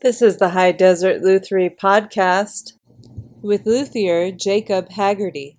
This is the High Desert Luthiery Podcast with luthier Jacob Hagerty.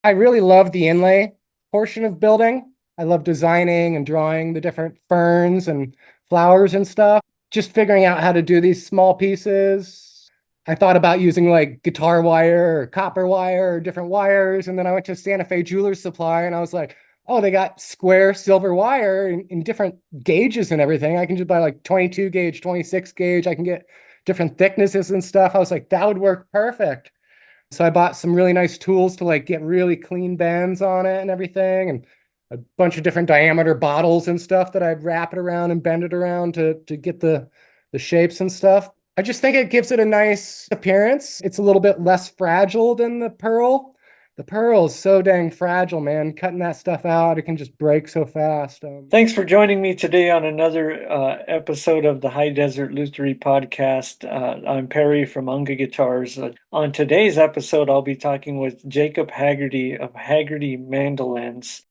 I really love the inlay portion of building. I love designing and drawing the different ferns and flowers and stuff. Just figuring out how to do these small pieces. I thought about using like guitar wire or copper wire or different wires. And then I went to Santa Fe Jewelers Supply and I was like, oh, they got square silver wire in different gauges and everything. I can just buy like 22 gauge, 26 gauge. I can get different thicknesses and stuff. I was like, that would work perfect. So I bought some really nice tools to like get really clean bends on it and everything, and a bunch of different diameter bottles and stuff that I'd wrap it around and bend it around to get the shapes and stuff. I just think it gives it a nice appearance. It's a little bit less fragile than the pearl. The pearl is so dang fragile, man. Cutting that stuff out, it can just break so fast. Thanks for joining me today on another episode of the High Desert Luthiery Podcast. I'm Perry from Unga Guitars. On today's episode, I'll be talking with Jacob Hagerty of Hagerty Mandolins.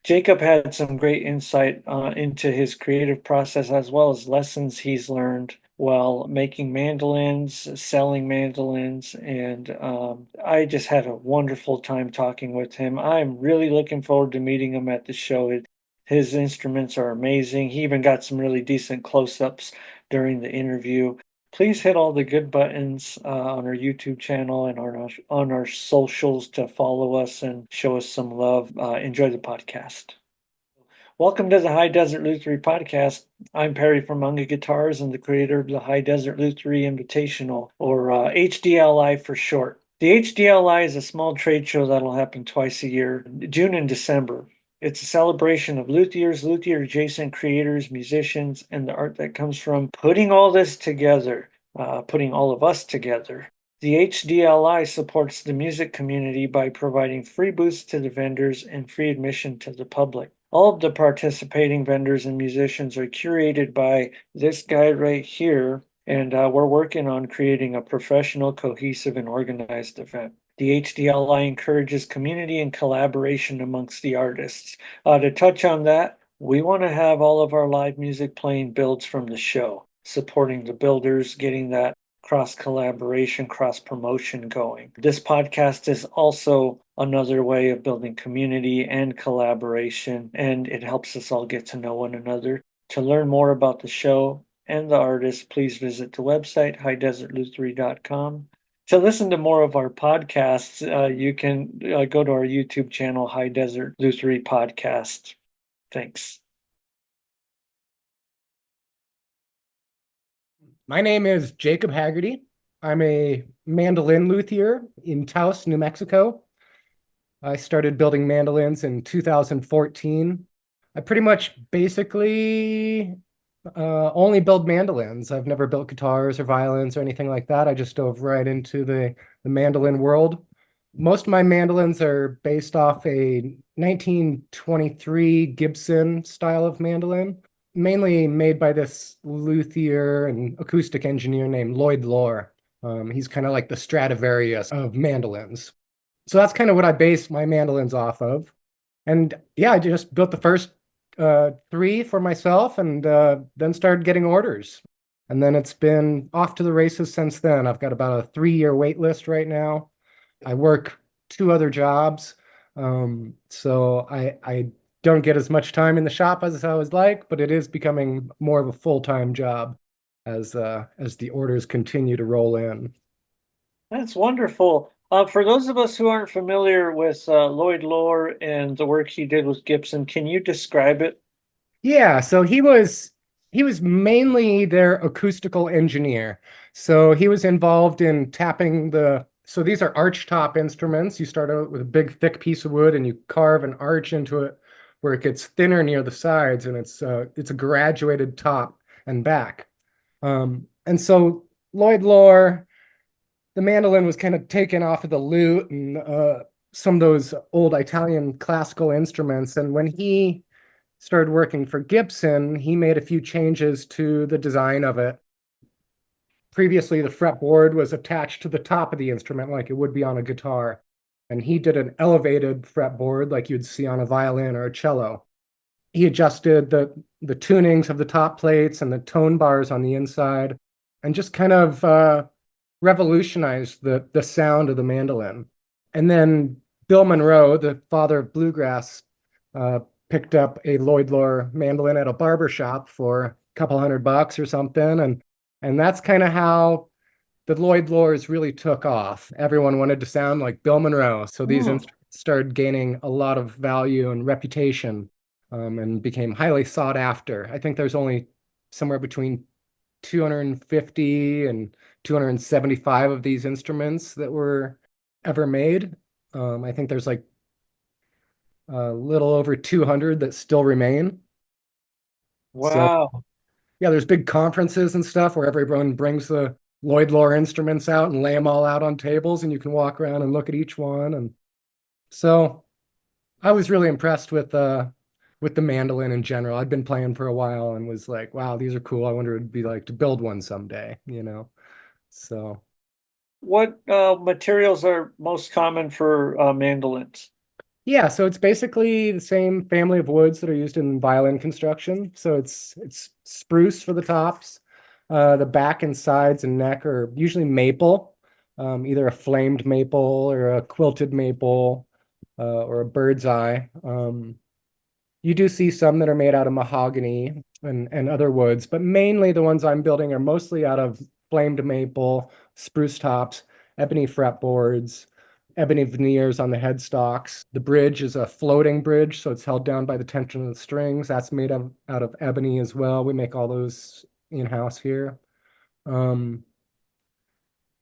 Jacob had some great insight into his creative process as well as lessons he's learned while making mandolins, selling mandolins, and I just had a wonderful time talking with him. I'm really looking forward to meeting him at the show. His instruments are amazing. He even got some really decent close-ups during the interview. Please hit all the good buttons on our YouTube channel and on our socials to follow us and show us some love. Enjoy the podcast. Welcome to the High Desert Luthiery Podcast. I'm Perry from Unga Guitars and the creator of the High Desert Luthiery Invitational, or HDLI for short. The HDLI is a small trade show that'll happen twice a year, June and December. It's a celebration of luthiers, luthier-adjacent creators, musicians, and the art that comes from putting all this together, putting all of us together. The HDLI supports the music community by providing free booths to the vendors and free admission to the public. All of the participating vendors and musicians are curated by this guy right here, and we're working on creating a professional, cohesive, and organized event. The HDLI encourages community and collaboration amongst the artists. To touch on that, we want to have all of our live music playing builds from the show, supporting the builders, getting that cross-collaboration, cross-promotion going. This podcast is also another way of building community and collaboration, and it helps us all get to know one another. To learn more about the show and the artists, please visit the website, highdesertluthery.com. To listen to more of our podcasts, you can go to our YouTube channel, High Desert Luthiery Podcast. Thanks. My name is Jacob Hagerty. I'm a mandolin luthier in Taos, New Mexico. I started building mandolins in 2014. I pretty much basically only build mandolins. I've never built guitars or violins or anything like that. I just dove right into the mandolin world. Most of my mandolins are based off a 1923 Gibson style of mandolin, mainly made by this luthier and acoustic engineer named Lloyd Lohr. He's kind of like the Stradivarius of mandolins. So that's kind of what I base my mandolins off of. And yeah, I just built the first three for myself and then started getting orders. And then it's been off to the races since then. I've got about a 3-year wait list right now. I work 2 other jobs. So I don't get as much time in the shop as I would like, but it is becoming more of a full-time job as the orders continue to roll in. That's wonderful. For those of us who aren't familiar with Lloyd Lohr and the work he did with Gibson, can you describe it? Yeah, so he was mainly their acoustical engineer. So he was involved in tapping so these are arch top instruments. You start out with a big thick piece of wood and you carve an arch into it where it gets thinner near the sides, and it's a graduated top and back. And so Lloyd Lohr, the mandolin was kind of taken off of the lute and some of those old Italian classical instruments. And when he started working for Gibson, he made a few changes to the design of it. Previously, the fretboard was attached to the top of the instrument like it would be on a guitar. And he did an elevated fretboard like you'd see on a violin or a cello. He adjusted the tunings of the top plates and the tone bars on the inside. and just kind of revolutionized the sound of the mandolin. And then Bill Monroe, the father of bluegrass, uh, picked up a Lloyd Loar mandolin at a barber shop for a couple $100 or something, and that's kind of how the Lloyd Loars really took off. Everyone wanted to sound like Bill Monroe, so these Hmm. instruments started gaining a lot of value and reputation, and became highly sought after. I think there's only somewhere between 250 and 275 of these instruments that were ever made. I think there's like a little over 200 that still remain. So Wow. yeah, there's big conferences and stuff where everyone brings the Lloyd Loar instruments out and lay them all out on tables, and you can walk around and look at each one. And so I was really impressed with the mandolin in general. I'd been playing for a while and was like, wow, these are cool. I wonder what it'd be like to build one someday, you know? So What materials are most common for mandolins? yeah, so it's basically the same family of woods that are used in violin construction. So it's spruce for the tops. The back and sides and neck are usually maple, either a flamed maple or a quilted maple, or a bird's eye. You do see some that are made out of mahogany and other woods, but mainly the ones I'm building are mostly out of flamed maple, spruce tops, ebony fretboards, ebony veneers on the headstocks. The bridge is a floating bridge, so it's held down by the tension of the strings. That's made out of ebony as well. We make all those in-house here. Um,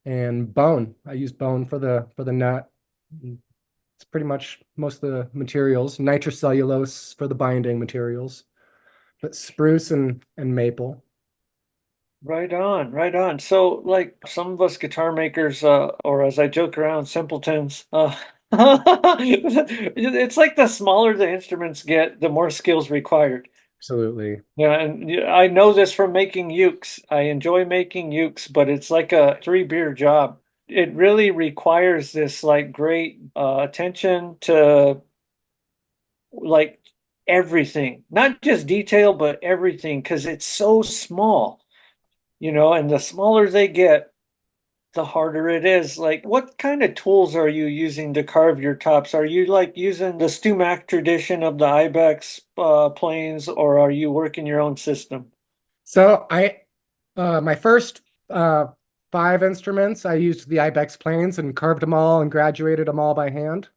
and bone. I use bone for the nut. It's pretty much most of the materials. Nitrocellulose for the binding materials, but spruce and maple. Right on, right on. So, like some of us guitar makers, or as I joke around, simpletons, it's like the smaller the instruments get, the more skills required. Absolutely. Yeah, and I know this from making ukes. I enjoy making ukes, but it's like a three-beer job. It really requires this like great attention to like everything, not just detail, but everything, because it's so small, and the smaller they get, the harder it is. Like, what kind of tools are you using to carve your tops? Are you like using the Stumac tradition of the Ibex planes, or are you working your own system? So my first five instruments, I used the Ibex planes and carved them all and graduated them all by hand.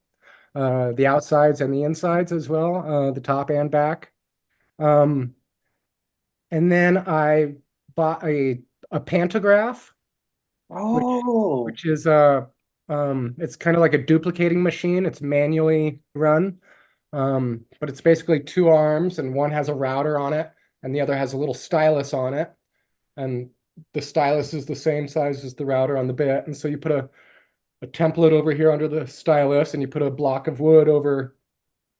The outsides and the insides as well, the top and back. Um, and then I bought a pantograph, Oh, which is it's kind of like a duplicating machine. It's manually run, but it's basically two arms, and one has a router on it, and the other has a little stylus on it, and the stylus is the same size as the router on the bit, and so you put a template over here under the stylus, and you put a block of wood over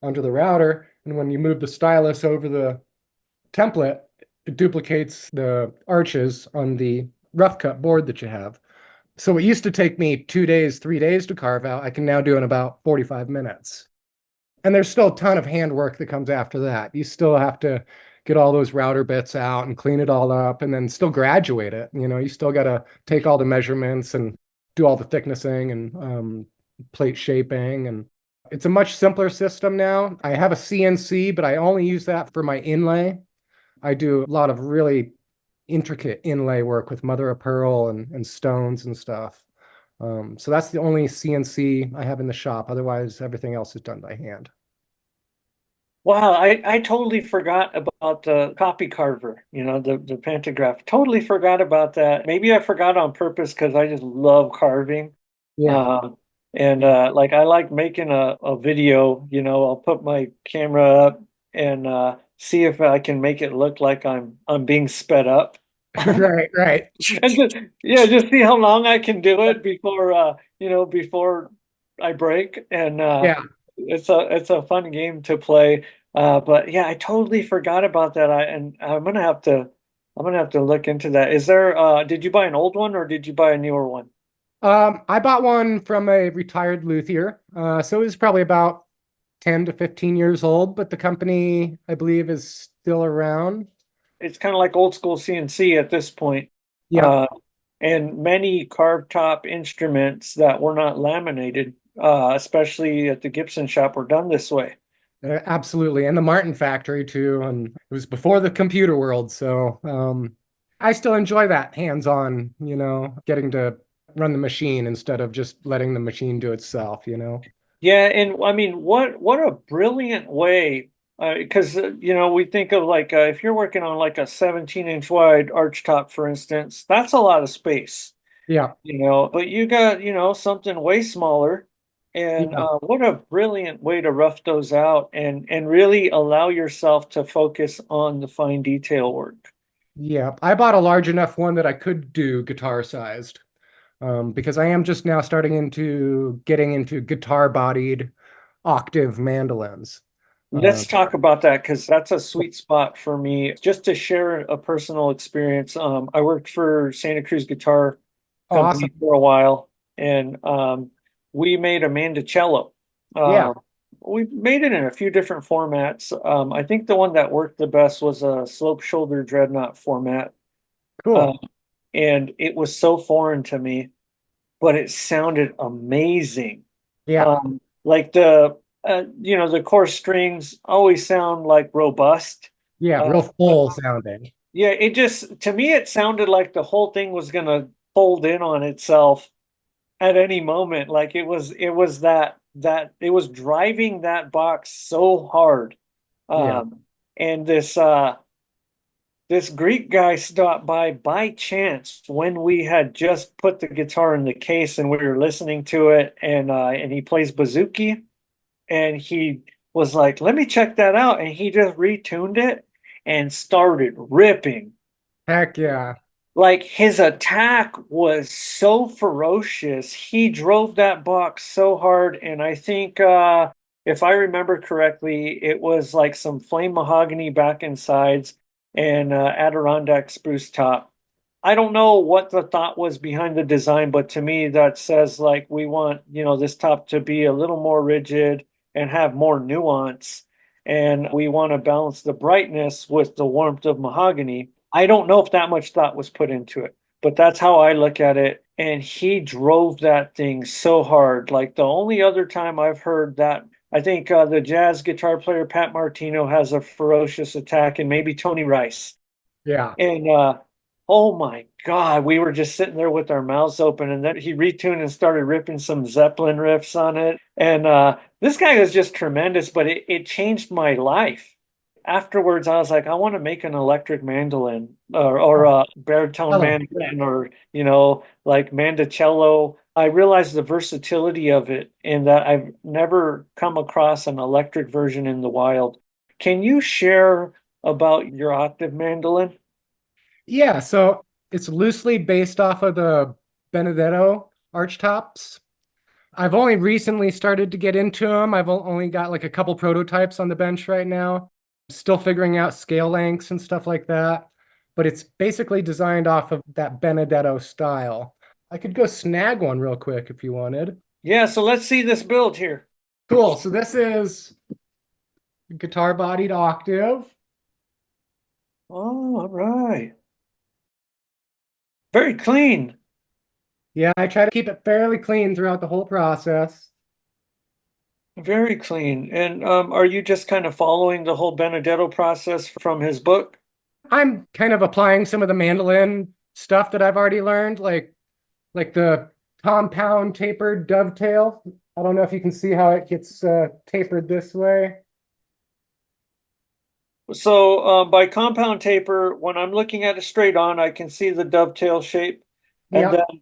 under the router, and when you move the stylus over the template, it duplicates the arches on the rough cut board that you have. So it used to take me 2 days, 3 days to carve out. I can now do in about 45 minutes. And there's still a ton of handwork that comes after that. You still have to get all those router bits out and clean it all up and then still graduate it. You still got to take all the measurements and do all the thicknessing and plate shaping. And it's a much simpler system now. I have a CNC, but I only use that for my inlay. I do a lot of really intricate inlay work with mother of pearl and stones and stuff. So that's the only CNC I have in the shop. Otherwise, everything else is done by hand. wow. I totally forgot about the copy carver, the pantograph. Totally forgot about that. Maybe I forgot on purpose because I just love carving. Yeah. Um, and like I like making a video, I'll put my camera up and see if I can make it look like I'm being sped up. Right, right. And just yeah, just see how long I can do it before I break. And Yeah. it's a fun game to play. But yeah, I totally forgot about that. And I'm gonna have to look into that. Did you buy an old one or did you buy a newer one? I bought one from a retired luthier. So it was probably about 10 to 15 years old, but the company, I believe, is still around. It's kind of like old school CNC at this point. Yeah, And many carved top instruments that were not laminated, especially at the Gibson shop, were done this way. absolutely. And the Martin factory too. And it was before the computer world. So I still enjoy that hands-on, getting to run the machine instead of just letting the machine do itself. Yeah, and I mean, what a brilliant way, because we think of like if you're working on like a 17-inch wide arch top, for instance, that's a lot of space. Yeah. But you got, something way smaller. And Yeah. what a brilliant way to rough those out and really allow yourself to focus on the fine detail work. Yeah. I bought a large enough one that I could do guitar sized. Because I am just now getting into guitar bodied octave mandolins. Let's Um, talk about that because that's a sweet spot for me. Just to share a personal experience, I worked for Santa Cruz Guitar Company awesome. for a while, and we made a mandocello. Yeah, Um, we made it in a few different formats. I think the one that worked the best was a slope shoulder dreadnought format, uh, cool. and it was so foreign to me, but it sounded amazing. Yeah, Like the coarse strings always sound like robust. yeah, Uh, real but full sounding. yeah, it just to me it sounded like the whole thing was gonna fold in on itself at any moment. Like it was that it was driving that box so hard. Yeah, Um, and this Greek guy stopped by chance when we had just put the guitar in the case and we were listening to it, and he plays bouzouki, and he was like, "Let me check that out," and he just retuned it and started ripping. heck yeah. Like his attack was so ferocious. He drove that box so hard, and I think if I remember correctly, it was like some flame mahogany back and sides and Adirondack spruce top. I don't know what the thought was behind the design, but to me that says like we want, this top to be a little more rigid and have more nuance, and we want to balance the brightness with the warmth of mahogany. I don't know if that much thought was put into it, but that's how I look at it. And he drove that thing so hard. Like the only other time I've heard that, I think the jazz guitar player Pat Martino has a ferocious attack, and maybe Tony Rice. Yeah, And oh my God, we were just sitting there with our mouths open, and then he retuned and started ripping some Zeppelin riffs on it. And this guy was just tremendous, but it changed my life. Afterwards, I was like, I want to make an electric mandolin or oh, a baritone hello. mandolin or, like mandocello. I realized the versatility of it and that I've never come across an electric version in the wild. Can you share about your octave mandolin? Yeah, so it's loosely based off of the Benedetto archtops. I've only recently started to get into them. I've only got like a couple prototypes on the bench right now. Still figuring out scale lengths and stuff like that. But it's basically designed off of that Benedetto style. I could go snag one real quick if you wanted. Yeah, so let's see this build here. Cool. So this is guitar bodied octave. Oh, all right. Very clean. Yeah, I try to keep it fairly clean throughout the whole process. Very clean. And are you just kind of following the whole Benedetto process from his book? I'm kind of applying some of the mandolin stuff that I've already learned, like the compound tapered dovetail. I don't know if you can see how it gets tapered this way. So by compound taper, when I'm looking at it straight on, I can see the dovetail shape. And Yep, then,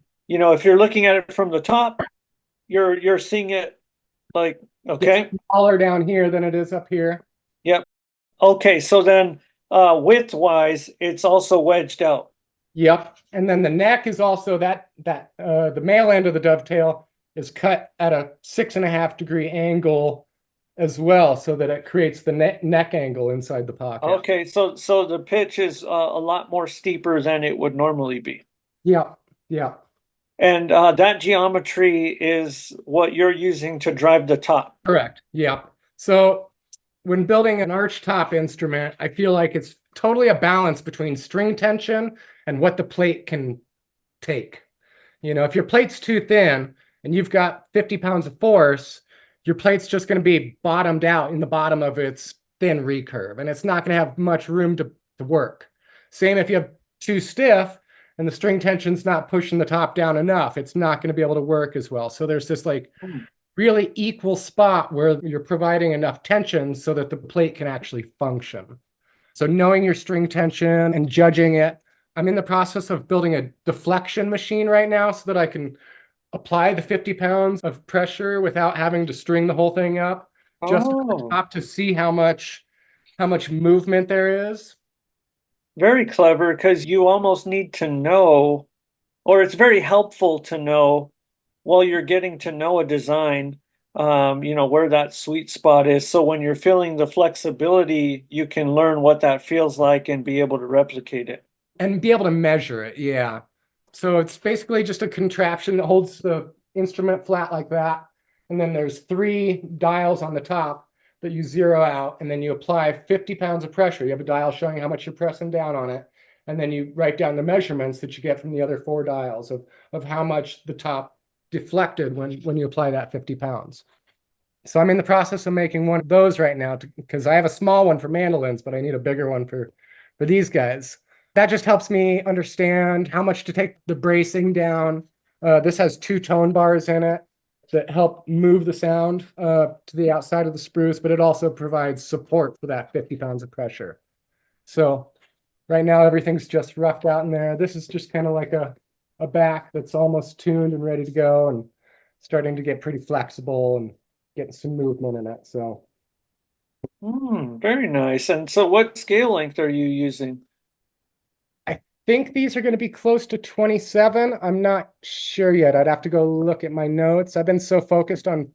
if you're looking at it from the top, you're seeing it like, it's okay, smaller down here than it is up here. yep. Okay, so then width wise, it's also wedged out. Yep, and then the neck is also the male end of the dovetail is cut at a 6.5 degree angle as well, so that it creates the neck angle inside the pocket. Okay, so the pitch is a lot more steeper than it would normally be. Yep, yep. And that geometry is what you're using to drive the top. Correct. Yep. So when building an arch top instrument, I feel like it's totally a balance between string tension and what the plate can take. If your plate's too thin and you've got 50 pounds of force, your plate's just going to be bottomed out in the bottom of its thin recurve, and it's not going to have much room to work. Same if you have too stiff and the string tension's not pushing the top down enough, it's not going to be able to work as well. So there's this like really equal spot where you're providing enough tension so that the plate can actually function. So knowing your string tension and judging it. I'm in the process of building a deflection machine right now so that I can apply the 50 pounds of pressure without having to string the whole thing up, just at the top to see how much movement there is. Very clever, because you almost need to know, or it's very helpful to know while you're getting to know a design, where that sweet spot is. So when you're feeling the flexibility, you can learn what that feels like and be able to replicate it. And be able to measure it, yeah. So it's basically just a contraption that holds the instrument flat like that. And then there's 3 dials on the top that you zero out, and then you apply 50 pounds of pressure. You have a dial showing how much you're pressing down on it. And then you write down the measurements that you get from the other 4 dials of how much the top deflected when you apply that 50 pounds. So I'm in the process of making one of those right now because I have a small one for mandolins, but I need a bigger one for these guys. That just helps me understand how much to take the bracing down. This has 2 tone bars in it that help move the sound to the outside of the spruce, but it also provides support for that 50 pounds of pressure. So right now, everything's just roughed out in there. This is just kind of like a back that's almost tuned and ready to go and starting to get pretty flexible and getting some movement in it. So Very nice. And so what scale length are you using? I think these are going to be close to 27. I'm not sure yet. I'd have to go look at my notes. I've been so focused on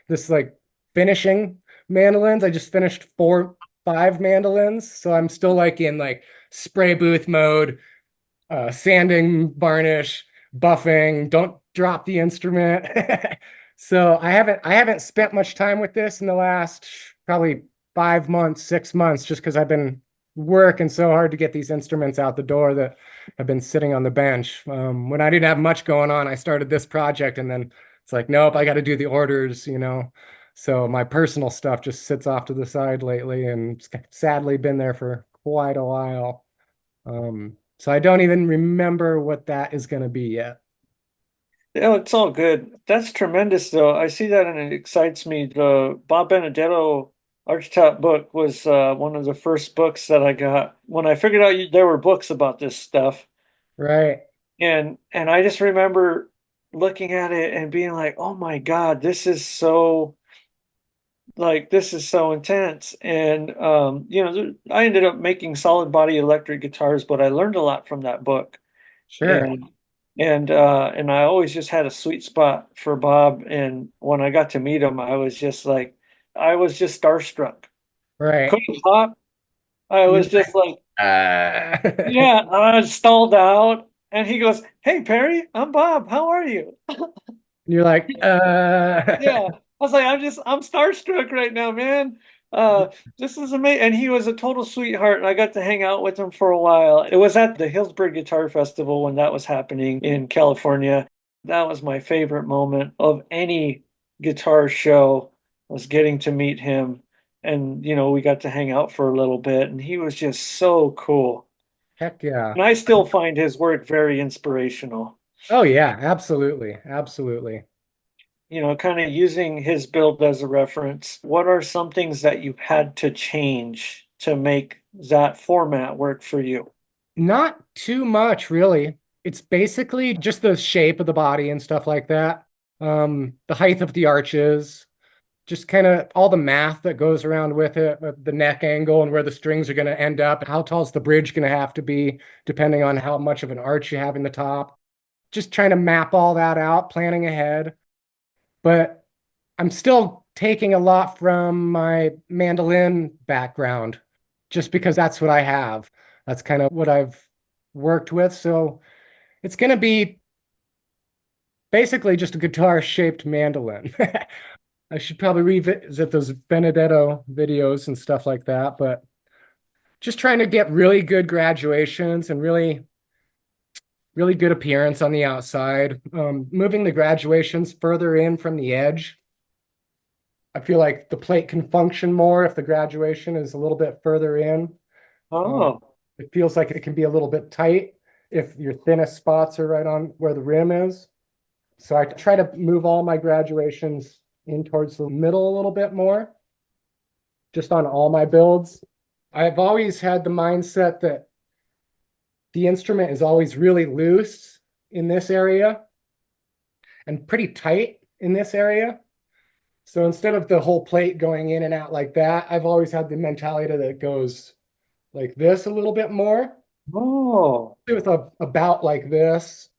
this like finishing mandolins. I just finished 5 mandolins. So I'm still like in like spray booth mode, sanding, varnish, buffing, don't drop the instrument. So I haven't spent much time with this in the last probably 5 months, 6 months, just because I've been working so hard to get these instruments out the door that have been sitting on the bench. When I didn't have much going on, I started this project, and then it's like, nope, I got to do the orders, So my personal stuff just sits off to the side lately, and it's sadly been there for quite a while. So I don't even remember what that is going to be yet. Yeah, it's all good. That's tremendous, though. I see that and it excites me. The Bob Benedetto Archtop book was one of the first books that I got when I figured out there were books about this stuff. Right. And I just remember looking at it and being like, "Oh my God, this is so intense." And I ended up making solid body electric guitars, but I learned a lot from that book. Sure. And I always just had a sweet spot for Bob. And when I got to meet him, I was just starstruck. Right. Couldn't talk. I was just like, Yeah, yeah, I was stalled out. And he goes, "Hey, Perry, I'm Bob. How are you?" You're like, Yeah. I was like, I'm starstruck right now, man. This is amazing. And he was a total sweetheart, and I got to hang out with him for a while. It was at the Hillsburg Guitar Festival when that was happening in California. That was my favorite moment of any guitar show, was getting to meet him. And, we got to hang out for a little bit, and he was just so cool. Heck yeah. And I still find his work very inspirational. Oh yeah, absolutely. Absolutely. Kind of using his build as a reference, what are some things that you had to change to make that format work for you? Not too much, really. It's basically just the shape of the body and stuff like that. The height of the arches, just kind of all the math that goes around with it, the neck angle and where the strings are going to end up, how tall is the bridge going to have to be, depending on how much of an arch you have in the top. Just trying to map all that out, planning ahead. But I'm still taking a lot from my mandolin background, just because that's what I have. That's kind of what I've worked with. So it's going to be basically just a guitar-shaped mandolin. I should probably revisit those Benedetto videos and stuff like that, but just trying to get really good graduations and really really good appearance on the outside. Moving the graduations further in from the edge, I feel like the plate can function more if the graduation is a little bit further in. Oh, It feels like it can be a little bit tight if your thinnest spots are right on where the rim is. So I try to move all my graduations in towards the middle a little bit more, just on all my builds. I've always had the mindset that the instrument is always really loose in this area and pretty tight in this area. So instead of the whole plate going in and out like that, I've always had the mentality that it goes like this a little bit more. oh, With a bout like this,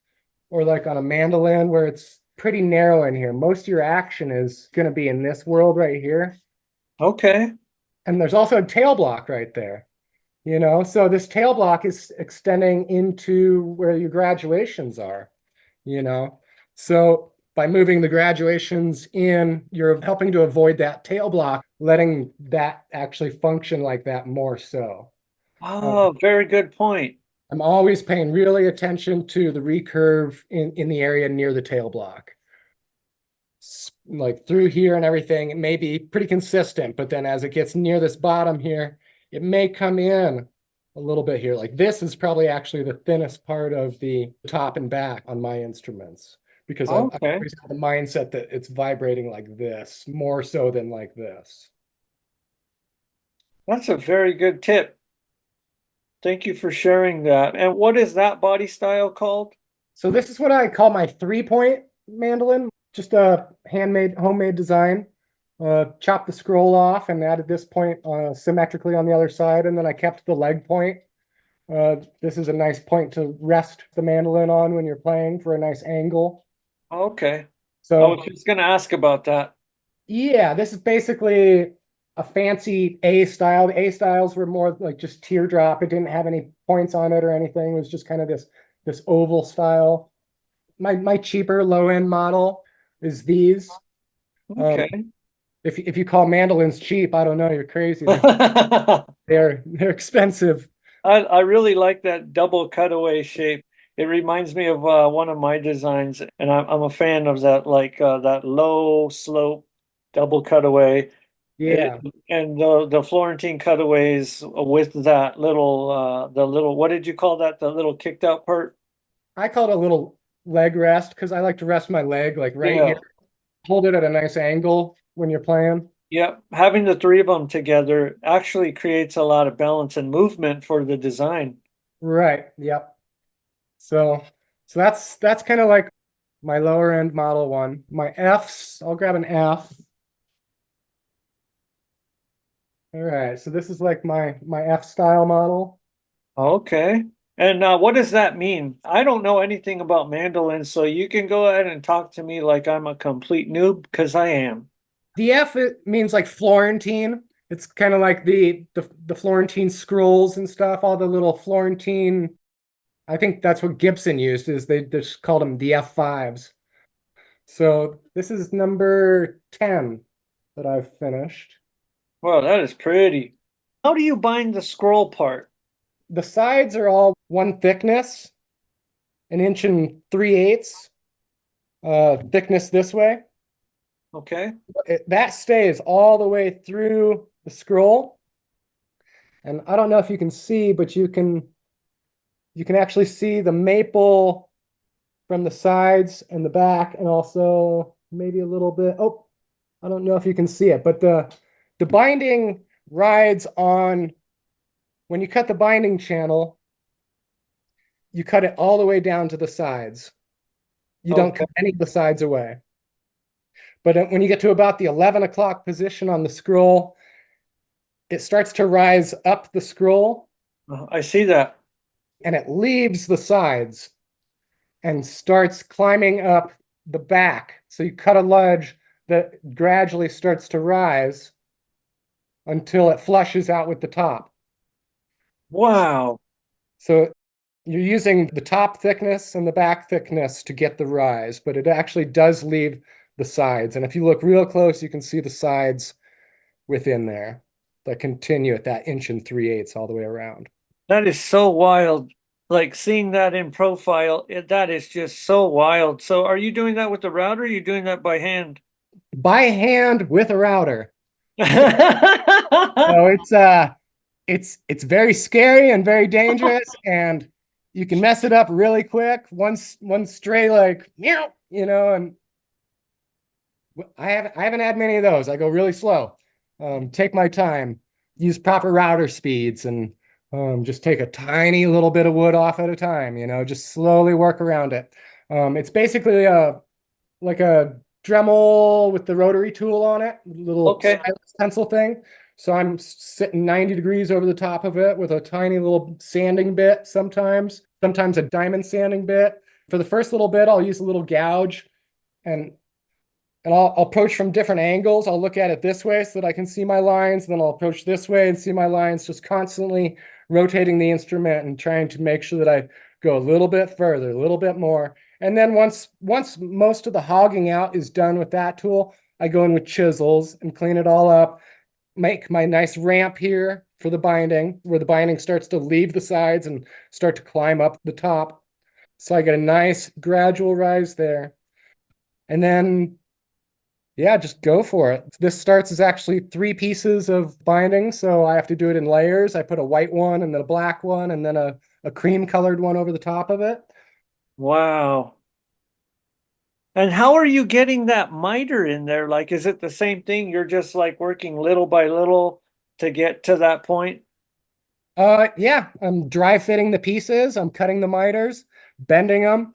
or like on a mandolin where it's pretty narrow in here. Most of your action is going to be in this world right here. okay. And there's also a tail block right there. So this tail block is extending into where your graduations are, you know. So by moving the graduations in, you're helping to avoid that tail block, letting that actually function like that more so. Oh, very good point. I'm always paying really attention to the recurve in the area near the tail block. Like through here and everything, it may be pretty consistent, but then as it gets near this bottom here, it may come in a little bit here. Like this is probably actually the thinnest part of the top and back on my instruments because I've Okay, always had the mindset that it's vibrating like this more so than like this. that's a very good tip. Thank you for sharing that. And what is that body style called? So this is what I call my 3-point mandolin, just a handmade, homemade design. Chopped the scroll off and added this point symmetrically on the other side, and then I kept the leg point. This is a nice point to rest the mandolin on when you're playing for a nice angle. Okay. I So was just going to ask about that. yeah, this is basically a fancy A style. The A styles were more like just teardrop. It didn't have any points on it or anything. It was just kind of this oval style. My cheaper low end model is these. Um, Okay. if you call mandolins cheap, I don't know, you're crazy. I They're expensive. really like that double cutaway shape. It reminds me of one of my designs, and I'm a fan of that, like that low slope double cutaway. It, Yeah, and the Florentine cutaways with that little the little, what did you call that? The little kicked out part? I call it a little leg rest because I like to rest my leg like right here. Yeah. Hold it at a nice angle when you're playing. Yep. Having the three of them together actually creates a lot of balance and movement for the design. Right. Yep. So that's kind of like my lower end model one. My Fs, I'll grab an F. All right. So this is like my F style model. Okay. And what does that mean? I don't know anything about mandolins, so you can go ahead and talk to me like I'm a complete noob, because I am. The F it means like Florentine. It's kind of like the Florentine scrolls and stuff, all the little Florentine. I think that's what Gibson used is they just called them the F5s. So this is number 10 that I've finished. Well, that is pretty. How do you bind the scroll part? The sides are all one thickness, an inch and 3/8 thickness this way. Okay. That stays all the way through the scroll. And I don't know if you can see, but you can actually see the maple from the sides and the back, and also maybe a little bit. Oh, I don't know if you can see it, but the binding rides on when you cut the binding channel, you cut it all the way down to the sides. You don't Okay. cut any of the sides away. But when you get to about the 11 o'clock position on the scroll, it starts to rise up the scroll I see that. and it leaves the sides and starts climbing up the back. So you cut a ledge that gradually starts to rise until it flushes out with the top. Wow. So you're using the top thickness and the back thickness to get the rise, but it actually does leave the sides. And if you look real close, you can see the sides within there that continue at that inch and 3/8 all the way around. That is so wild. Like seeing that in profile, that is just so wild. So are you doing that with the router? Or are you doing that by hand? By hand with a router. So it's very scary and very dangerous, and you can mess it up really quick. One stray like meow, and I haven't had many of those. I go really slow. Take my time, use proper router speeds, and just take a tiny little bit of wood off at a time, just slowly work around it. It's basically like a Dremel with the rotary tool on it, little Okay. stylus pencil thing. So I'm sitting 90 degrees over the top of it with a tiny little sanding bit sometimes a diamond sanding bit. For the first little bit, I'll use a little gouge, and I'll approach from different angles. I'll look at it this way so that I can see my lines. Then I'll approach this way and see my lines, just constantly rotating the instrument and trying to make sure that I go a little bit further, a little bit more. And then once most of the hogging out is done with that tool, I go in with chisels and clean it all up, make my nice ramp here for the binding, where the binding starts to leave the sides and start to climb up the top. So I get a nice gradual rise there. And then yeah, just go for it. This starts as actually 3 pieces of binding, so I have to do it in layers. I put a white one and then a black one and then a cream colored one over the top of it. Wow. And how are you getting that miter in there? Like, is it the same thing? You're just like working little by little to get to that point? Yeah, I'm dry fitting the pieces. I'm cutting the miters, bending them,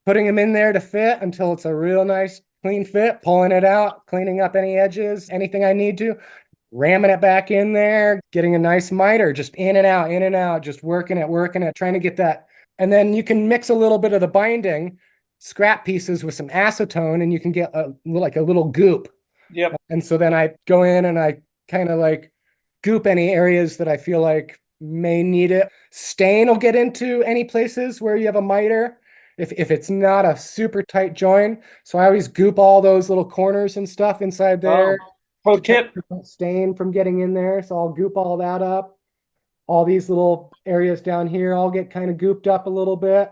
putting them in there to fit until it's a real nice clean fit, pulling it out, cleaning up any edges, anything I need to, ramming it back in there, getting a nice miter, just in and out, just working it, trying to get that. And then you can mix a little bit of the binding scrap pieces with some acetone, and you can get like a little goop. Yep. And so then I go in and I kind of like goop any areas that I feel like may need it. Stain will get into any places where you have a miter if it's not a super tight join. So I always goop all those little corners and stuff inside there Pro to try tip. to prevent stain from getting in there. So I'll goop all that up. All these little areas down here, I'll get kind of gooped up a little bit.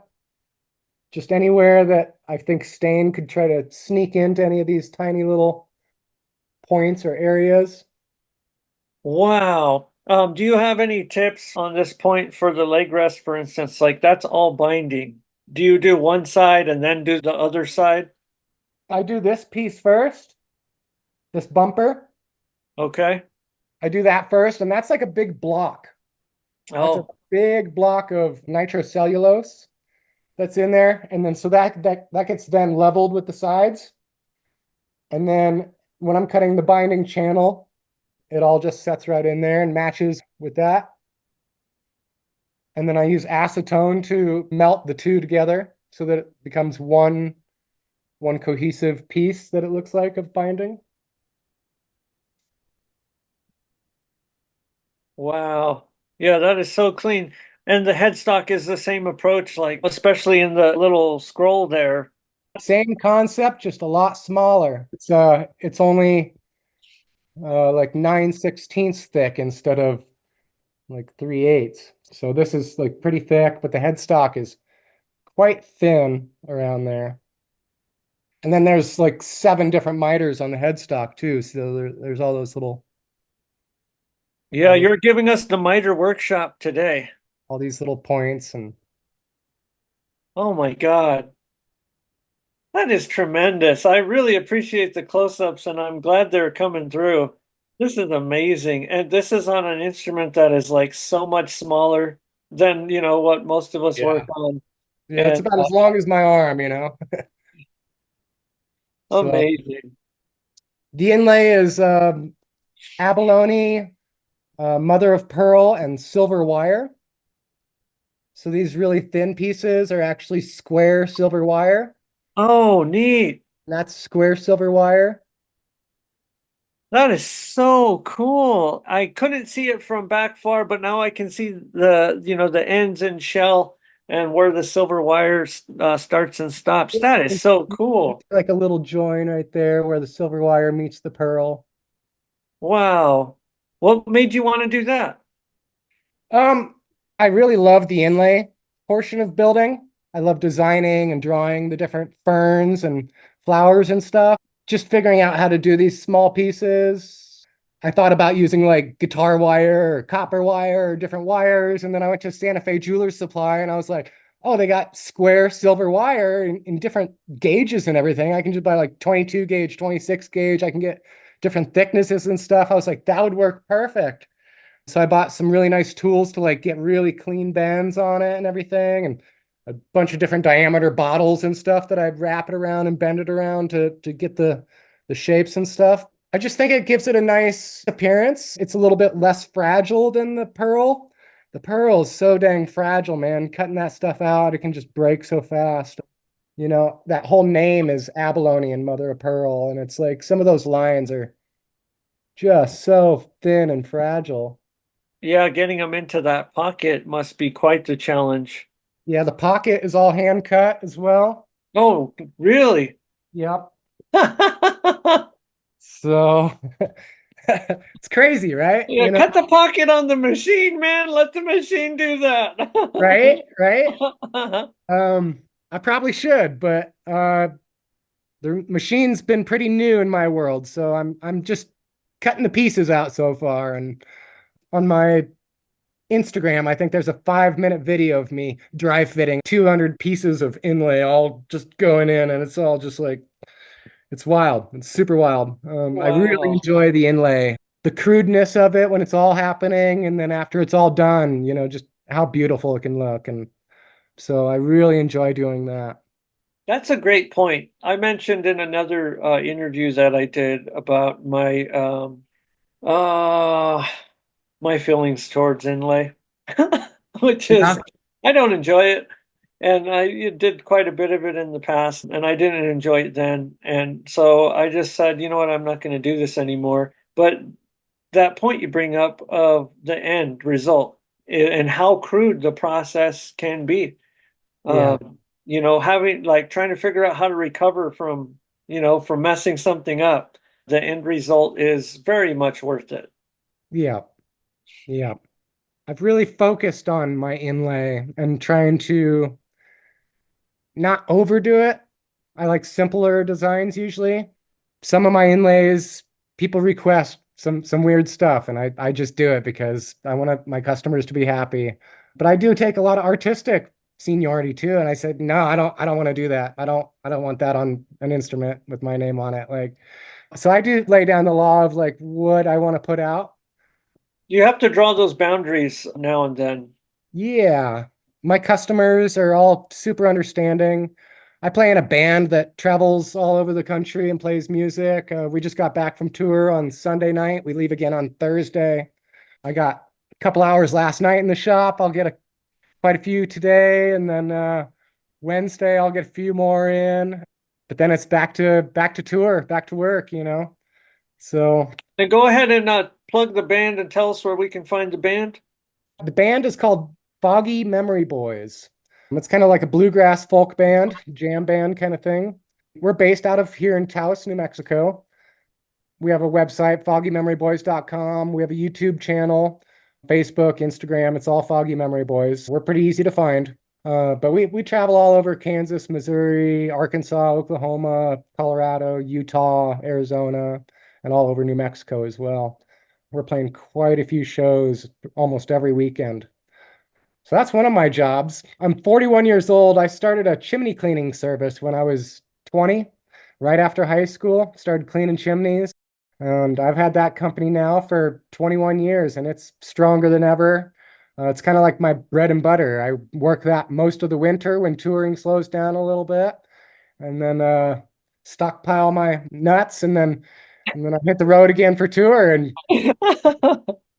Just anywhere that I think stain could try to sneak into any of these tiny little points or areas. Wow. Do you have any tips on this point for the leg rest, for instance? Like that's all binding. Do you do one side and then do the other side? I do this piece first, this bumper. Okay. I do that first, and that's like a big block. That's a Oh, big block of nitrocellulose that's in there. And then so that gets then leveled with the sides. And then when I'm cutting the binding channel, it all just sets right in there and matches with that. And then I use acetone to melt the two together so that it becomes one cohesive piece that it looks like of binding. wow. Yeah, that is so clean. And the headstock is the same approach, like especially in the little scroll there. Same concept, just a lot smaller. It's only like 9/16 thick instead of like 3/8. So this is like pretty thick, but the headstock is quite thin around there. And then there's like 7 different miters on the headstock too. So there's all those little Yeah, all these you're giving us the miter workshop today. all these little points and Oh my God. That is tremendous. I really appreciate the close-ups and I'm glad they're coming through. This is amazing. And this is on an instrument that is like so much smaller than, what most of us yeah. work on. Yeah, it's And about as long as my arm, So amazing. the inlay is abalone, mother of pearl, and silver wire. So these really thin pieces are actually square silver wire. Oh, neat. And that's square silver wire. That is so cool. I couldn't see it from back far, but now I can see the ends and shell and where the silver wire starts and stops. That is so cool. Like a little join right there where the silver wire meets the pearl. Wow. What made you want to do that? Um, I really love the inlay. portion of building. I love designing and drawing the different ferns and flowers and stuff. Just figuring out how to do these small pieces. I thought about using like guitar wire or copper wire or different wires. And then I went to Santa Fe Jewelers Supply and I was like, oh, they got square silver wire in different gauges and everything. I can just buy like 22 gauge, 26 gauge. I can get different thicknesses and stuff. I was like, that would work perfect. So I bought some really nice tools to like get really clean bends on it and everything, and a bunch of different diameter bottles and stuff that I'd wrap it around and bend it around to get the shapes and stuff. I just think it gives it a nice appearance. It's a little bit less fragile than the pearl. The pearl is so dang fragile, man. Cutting that stuff out, it can just break so fast. You know, that whole name is abalone and mother of pearl, and it's like some of those lines are just so thin and fragile. Yeah, getting them into that pocket must be quite the challenge. Yeah, the pocket is all hand cut as well. Oh, really? Yep. So it's crazy, right? Yeah, cut the pocket on the machine, man. Let the machine do that. Right, right. I probably should, but the machine's been pretty new in my world, so I'm just cutting the pieces out so far. And on my Instagram, I think there's a 5-minute video of me dry fitting 200 pieces of inlay all just going in, and it's all just like it's wild. It's super wild. I really Wow. enjoy the inlay, the crudeness of it when it's all happening, and then after it's all done, just how beautiful it can look. And so I really enjoy doing that. That's a great point. I mentioned in another interview that I did about uh my feelings towards inlay, which Yeah, is I don't enjoy it. And I did quite a bit of it in the past, and I didn't enjoy it then. And so I just said, you know what, I'm not going to do this anymore. But that point you bring up of the end result and how crude the process can be, yeah, having like trying to figure out how to recover from messing something up, the end result is very much worth it. yeah, yeah. I've really focused on my inlay and trying to not overdo it. I like simpler designs usually. Some of my inlays, people request some weird stuff, and I just do it because I want my customers to be happy. But I do take a lot of artistic seniority too, and I said, no, I don't want to do that. I don't want that on an instrument with my name on it. Like, so I do lay down the law of like what I want to put out. You have to draw those boundaries now and then. Yeah, my customers are all super understanding. I play in a band that travels all over the country and plays music. We just got back from tour on Sunday night. We leave again on Thursday. I got a couple hours last night in the shop. I'll get quite a few today, and then Wednesday I'll get a few more in. But then it's back to tour, back to work. So And go ahead and plug the band and tell us where we can find the band. the band is called Foggy Memory Boys. It's kind of like a bluegrass folk band, jam band kind of thing. We're based out of here in Taos, New Mexico. We have a website, foggymemoryboys.com. We have a YouTube channel, Facebook, Instagram. It's all Foggy Memory Boys. We're pretty easy to find. But we travel all over Kansas, Missouri, Arkansas, Oklahoma, Colorado, Utah, Arizona, and all over New Mexico as well. We're playing quite a few shows almost every weekend. So that's one of my jobs. I'm 41 years old. I started a chimney cleaning service when I was 20, right after high school. Started cleaning chimneys. And I've had that company now for 21 years, and it's stronger than ever. It's kind of like my bread and butter. I work that most of the winter when touring slows down a little bit, and then stockpile my nuts, and then I hit the road again for tour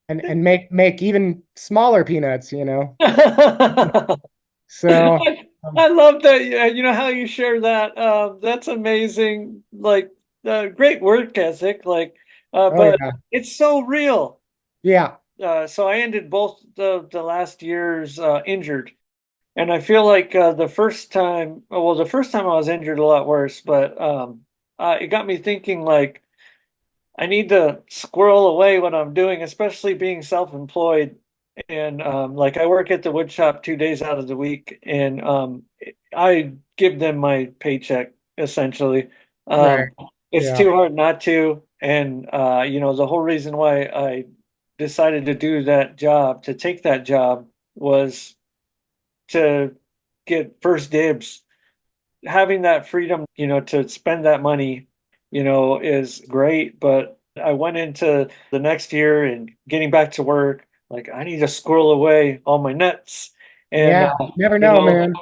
and make even smaller peanuts. So I love that. You know how you share that. That's amazing. Like, great work ethic. Like, oh but yeah, it's so real. yeah, So I ended both the last years injured, and I feel like the first time I was injured a lot worse, but it got me thinking like I need to squirrel away what I'm doing, especially being self-employed. And like I work at the wood shop 2 days out of the week, and I give them my paycheck essentially. Right. It's Yeah. too hard not to. And the whole reason why I decided to do that job, to take that job, was to get first dibs. Having that freedom, to spend that money, is great. But I went into the next year and getting back to work, like I need to squirrel away all my nets. And, Yeah. Never you know, know, man.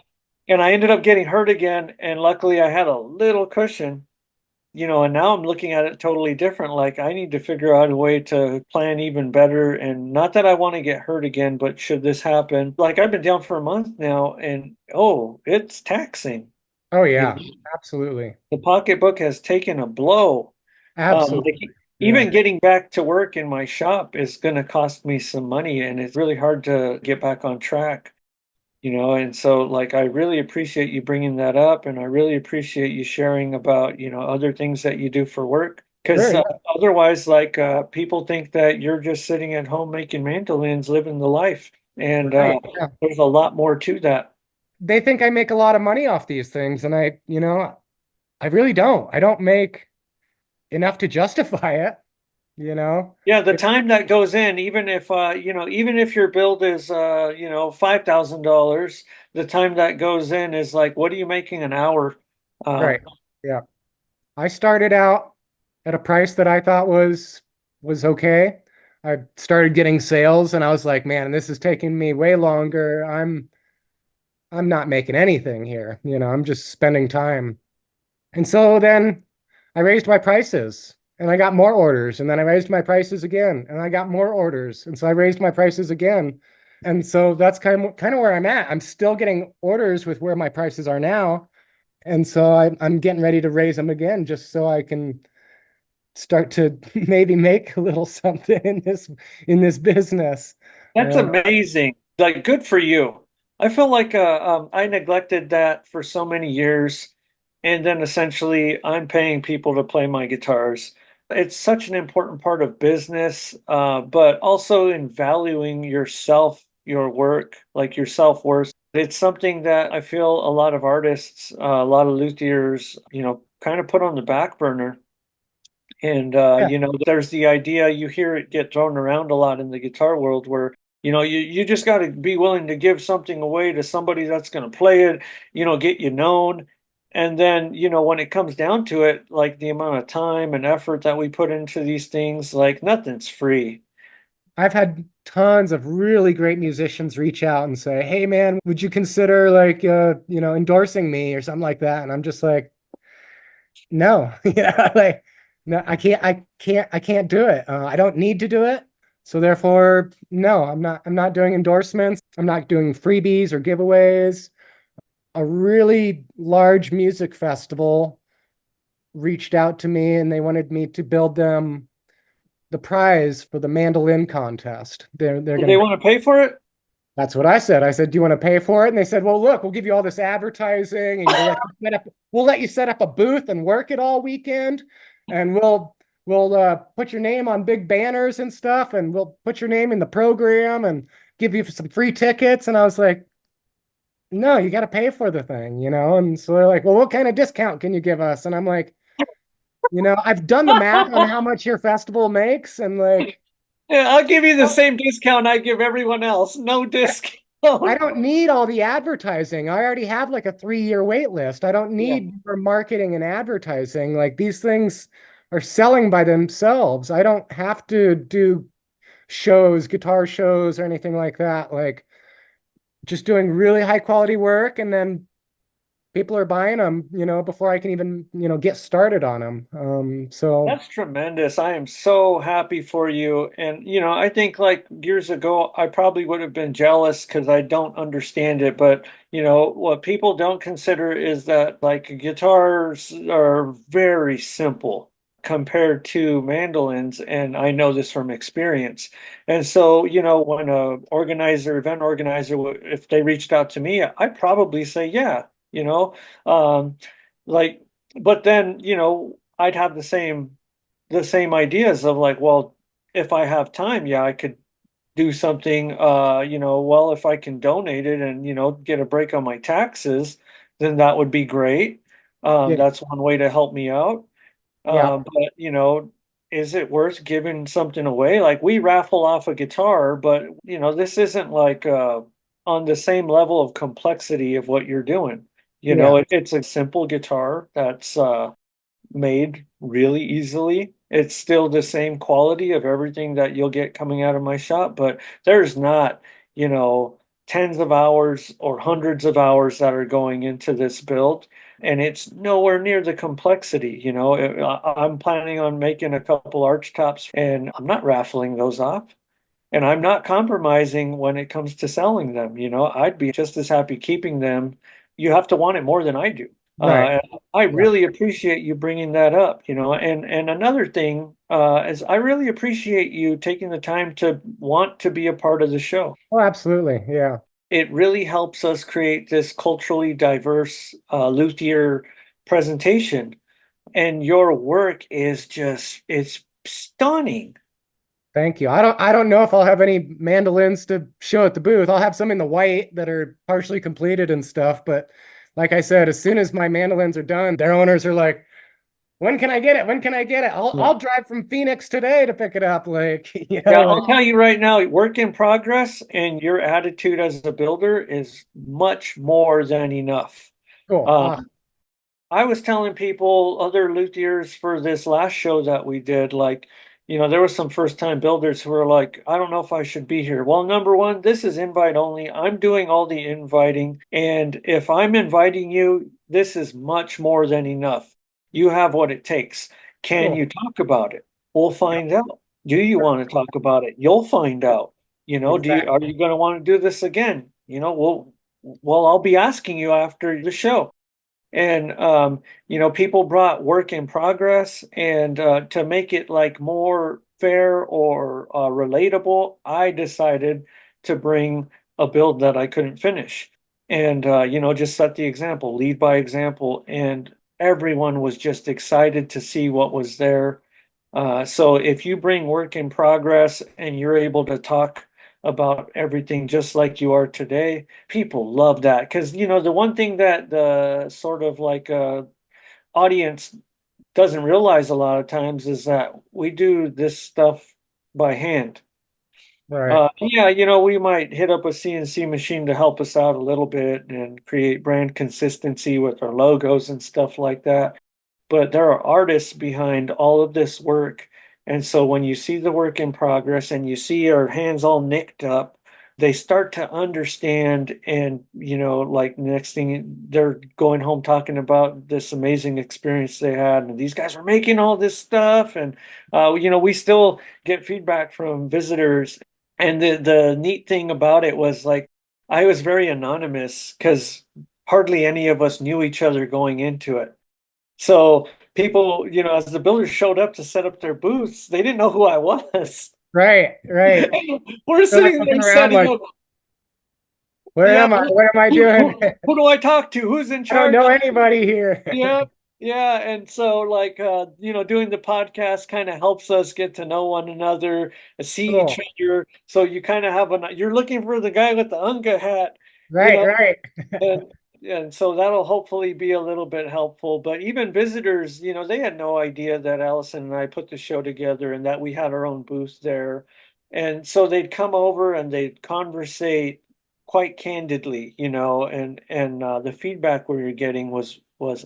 and I ended up getting hurt again. And luckily I had a little cushion, and now I'm looking at it totally different. Like I need to figure out a way to plan even better. And not that I want to get hurt again, but should this happen, like I've been down for a month now and oh, it's taxing. Oh You yeah. know, Absolutely. the pocketbook has taken a blow. Absolutely. Like Yeah. even getting back to work in my shop is going to cost me some money, and it's really hard to get back on track. And so like I really appreciate you bringing that up, and I really appreciate you sharing about, other things that you do for work. Because Sure. Yeah. otherwise, like people think that you're just sitting at home making mandolins, living the life, and Right. Yeah. there's a lot more to that. They think I make a lot of money off these things, and I really don't. I don't make enough to justify it, you know. Yeah, the It's time that goes in, even if your build is $5,000, the time that goes in is like, what are you making an hour? Uh, right. Yeah. I started out at a price that I thought was okay. I started getting sales and I was like, man, this is taking me way longer. I'm not making anything here. I'm just spending time. And so then I raised my prices and I got more orders. And then I raised my prices again and I got more orders. And so I raised my prices again. And so that's kind of where I'm at. I'm still getting orders with where my prices are now. And so I'm getting ready to raise them again just so I can start to maybe make a little something in this business. that's And amazing. Like, good for you. I feel like I neglected that for so many years, and then essentially I'm paying people to play my guitars. It's such an important part of business, but also in valuing yourself, your work, like your self-worth. It's something that I feel a lot of artists, a lot of luthiers, kind of put on the back burner. And yeah, there's the idea, you hear it get thrown around a lot in the guitar world where, you just got to be willing to give something away to somebody that's going to play it, get you known. And then, when it comes down to it, like the amount of time and effort that we put into these things, like nothing's free. I've had tons of really great musicians reach out and say, "Hey man, would you consider like endorsing me or something like that?" And I'm just like, "No." Like no, I can't do it. I don't need to do it. So therefore, no, I'm not doing endorsements. I'm not doing freebies or giveaways. A really large music festival reached out to me and they wanted me to build them the prize for the mandolin contest. They're Do they gonna want to pay for it? That's what I said. I said, "Do you want to pay for it?" And they said, "Well, look, we'll give you all this advertising and we'll let you set up a booth and work it all weekend and we'll put your name on big banners and stuff and we'll put your name in the program and give you some free tickets." And I was like, "No, you got to pay for the thing." And so they're like, "Well, what kind of discount can you give us?" And I'm like, I've done the math on how much your festival makes, and like, Yeah, I'll give you the same discount I give everyone else. No discount. I don't need all the advertising. I already have like a 3-year wait list. I don't Yeah. need for marketing and advertising. Like these things are selling by themselves. I don't have to do shows, guitar shows, or anything like that. Like just doing really high quality work, and then people are buying them, before I can even, get started on them. So That's tremendous. I am so happy for you. And, I think like years ago, I probably would have been jealous because I don't understand it. But, what people don't consider is that like guitars are very simple compared to mandolins. And I know this from experience. And so, when a event organizer, if they reached out to me, I'd probably say, yeah, um, like, but then, I'd have the same ideas of like, well, if I have time, yeah, I could do something, well, if I can donate it and, get a break on my taxes, then that would be great. Yeah. That's one way to help me out. Yeah. But is it worth giving something away? Like we raffle off a guitar, but this isn't like on the same level of complexity of what you're doing. Yeah. It's a simple guitar that's made really easily. It's still the same quality of everything that you'll get coming out of my shop, but there's not, you know, tens of hours or hundreds of hours that are going into this build. And it's nowhere near the complexity. I'm planning on making a couple arch tops and I'm not raffling those off. And I'm not compromising when it comes to selling them. I'd be just as happy keeping them. You have to want it more than I do. Right. I Yeah. really appreciate you bringing that up, and another thing is I really appreciate you taking the time to want to be a part of the show. Oh, absolutely. Yeah. It really helps us create this culturally diverse luthier presentation, and your work is it's stunning. Thank you. I don't know if I'll have any mandolins to show at the booth. I'll have some in the white that are partially completed and stuff, but like I said, as soon as my mandolins are done, their owners are like, "When can I get it? When can I get it? I'll drive from Phoenix today to pick it up." Like, Yeah, like I'll tell you right now, work in progress and your attitude as a builder is much more than enough. cool. Um, Awesome. I was telling people, other luthiers for this last show that we did, like, there were some first time builders who were like, I don't know if I should be here. Well, number one, this is invite only. I'm doing all the inviting. And if I'm inviting you, this is much more than enough. You have what it takes. Can Cool. you talk about it? We'll Yeah, find out. Do you want to talk about it? You'll find out. Are exactly. you going to want to do this again? I'll be asking you after the show. And people brought work in progress, and to make it like more fair or relatable, I decided to bring a build that I couldn't finish, and just set the example, lead by example, and everyone was just excited to see what was there. So if you bring work in progress and you're able to talk about everything just like you are today, people love that. Because, the one thing that the sort of like audience doesn't realize a lot of times is that we do this stuff by hand. Right. Yeah, we might hit up a CNC machine to help us out a little bit and create brand consistency with our logos and stuff like that. But there are artists behind all of this work. And so when you see the work in progress and you see our hands all nicked up, they start to understand. And, like next thing they're going home talking about this amazing experience they had. And these guys were making all this stuff. And, we still get feedback from visitors. And the neat thing about it was like, I was very anonymous because hardly any of us knew each other going into it. So people, as the builders showed up to set up their booths, they didn't know who I was. Right. Right. We're They're like sitting looking there around setting like, up. where Yeah, am I? What am I who, doing? who, who do I talk to? Who's in I don't know charge? anybody here. Yeah, yeah. And so like doing the podcast kind of helps us get to know one another, see each Cool. other. So you kind of have you're looking for the guy with the Unga hat, you Right. know, Right. and so that'll hopefully be a little bit helpful. But even visitors, they had no idea that Allison and I put the show together and that we had our own booth there. And so they'd come over and they'd conversate quite candidly, and the feedback we were getting was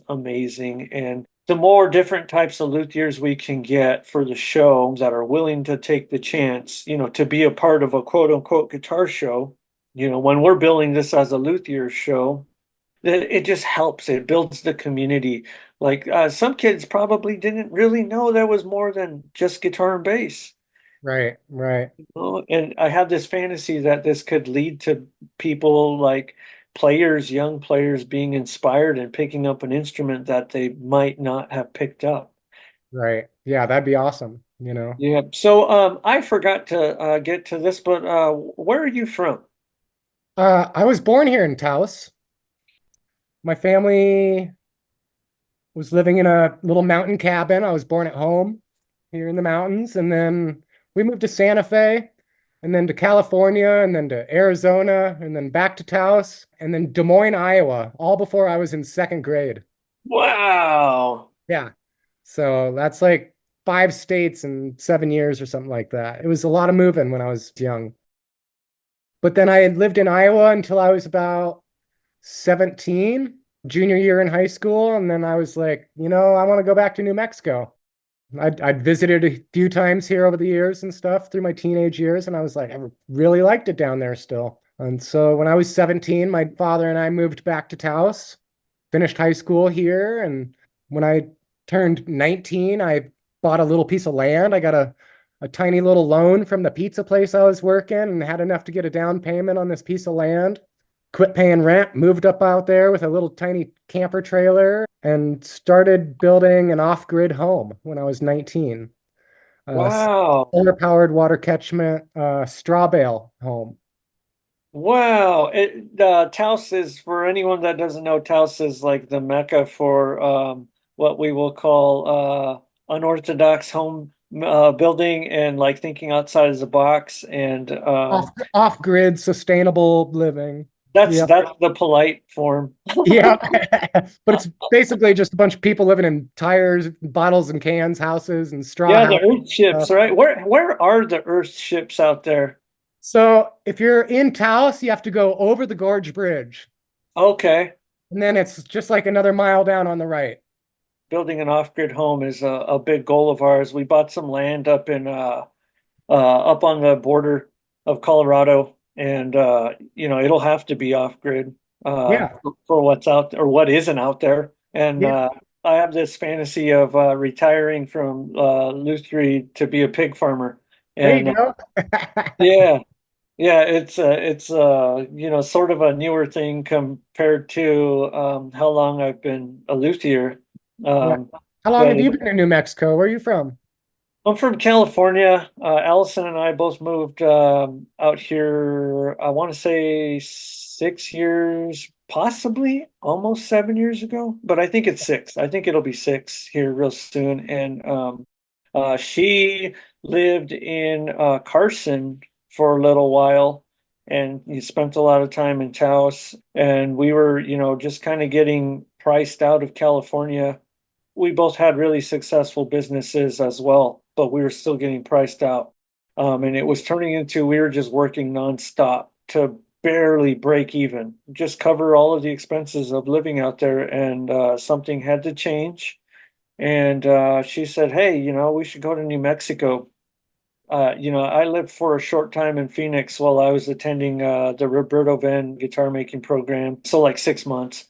amazing. And the more different types of luthiers we can get for the show that are willing to take the chance, to be a part of a quote unquote guitar show, when we're building this as a luthier show, it just helps. It builds the community. Like some kids probably didn't really know there was more than just guitar and bass. Right. Right. And I have this fantasy that this could lead to people like young players being inspired and picking up an instrument that they might not have picked up. Right. Yeah, that'd be awesome, you know. Yeah. So I forgot to get to this, but where are you from? I was born here in Taos. My family was living in a little mountain cabin. I was born at home here in the mountains, and then we moved to Santa Fe. and then to California, and then to Arizona, and then back to Taos, and then Des Moines, Iowa, all before I was in second grade. Wow. Yeah. So that's like 5 states in 7 years or something like that. It was a lot of moving when I was young. But then I had lived in Iowa until I was about 17, junior year in high school. And then I was like, I want to go back to New Mexico. I'd visited a few times here over the years and stuff through my teenage years. And I was like, I really liked it down there still. And so when I was 17, my father and I moved back to Taos, finished high school here. And when I turned 19, I bought a little piece of land. I got a tiny little loan from the pizza place I was working and had enough to get a down payment on this piece of land. Quit paying rent, moved up out there with a little tiny camper trailer, and started building an off-grid home when I was 19. Wow. Solar-powered water catchment straw bale home. Wow. Taos is, for anyone that doesn't know, Taos is like the mecca for what we will call unorthodox home building and like thinking outside of the box. And Off-grid sustainable living. that's Yeah. that's the polite form. Yeah. But it's basically just a bunch of people living in tires, bottles and cans, houses and straw Yeah, the houses. Earth ships, right? Where are the Earth ships out there? So if you're in Taos, you have to go over the Gorge Bridge. Okay. And then it's just like another mile down on the right. Building an off-grid home is a big goal of ours. We bought some land up in up on the border of Colorado, and it'll have to be off-grid Yeah. for what's out or what isn't out there. And Yeah. I have this fantasy of retiring from luthiery to be a pig farmer. There you And go. yeah, yeah, it's sort of a newer thing compared to how long I've been a luthier. Yeah. Um, How long but have you been in New Mexico? Where are you from? I'm from California. Allison and I both moved out here, I want to say 6 years, possibly almost 7 years ago, but I think it's six. I think it'll be six here real soon. And she lived in Carson for a little while, and you spent a lot of time in Taos. And we were, just kind of getting priced out of California. We both had really successful businesses as well, but we were still getting priced out. And it was turning into we were just working nonstop to barely break even, just cover all of the expenses of living out there. And something had to change. And she said, "Hey, we should go to New Mexico." I lived for a short time in Phoenix while I was attending the Roberto Van guitar making program. So like 6 months.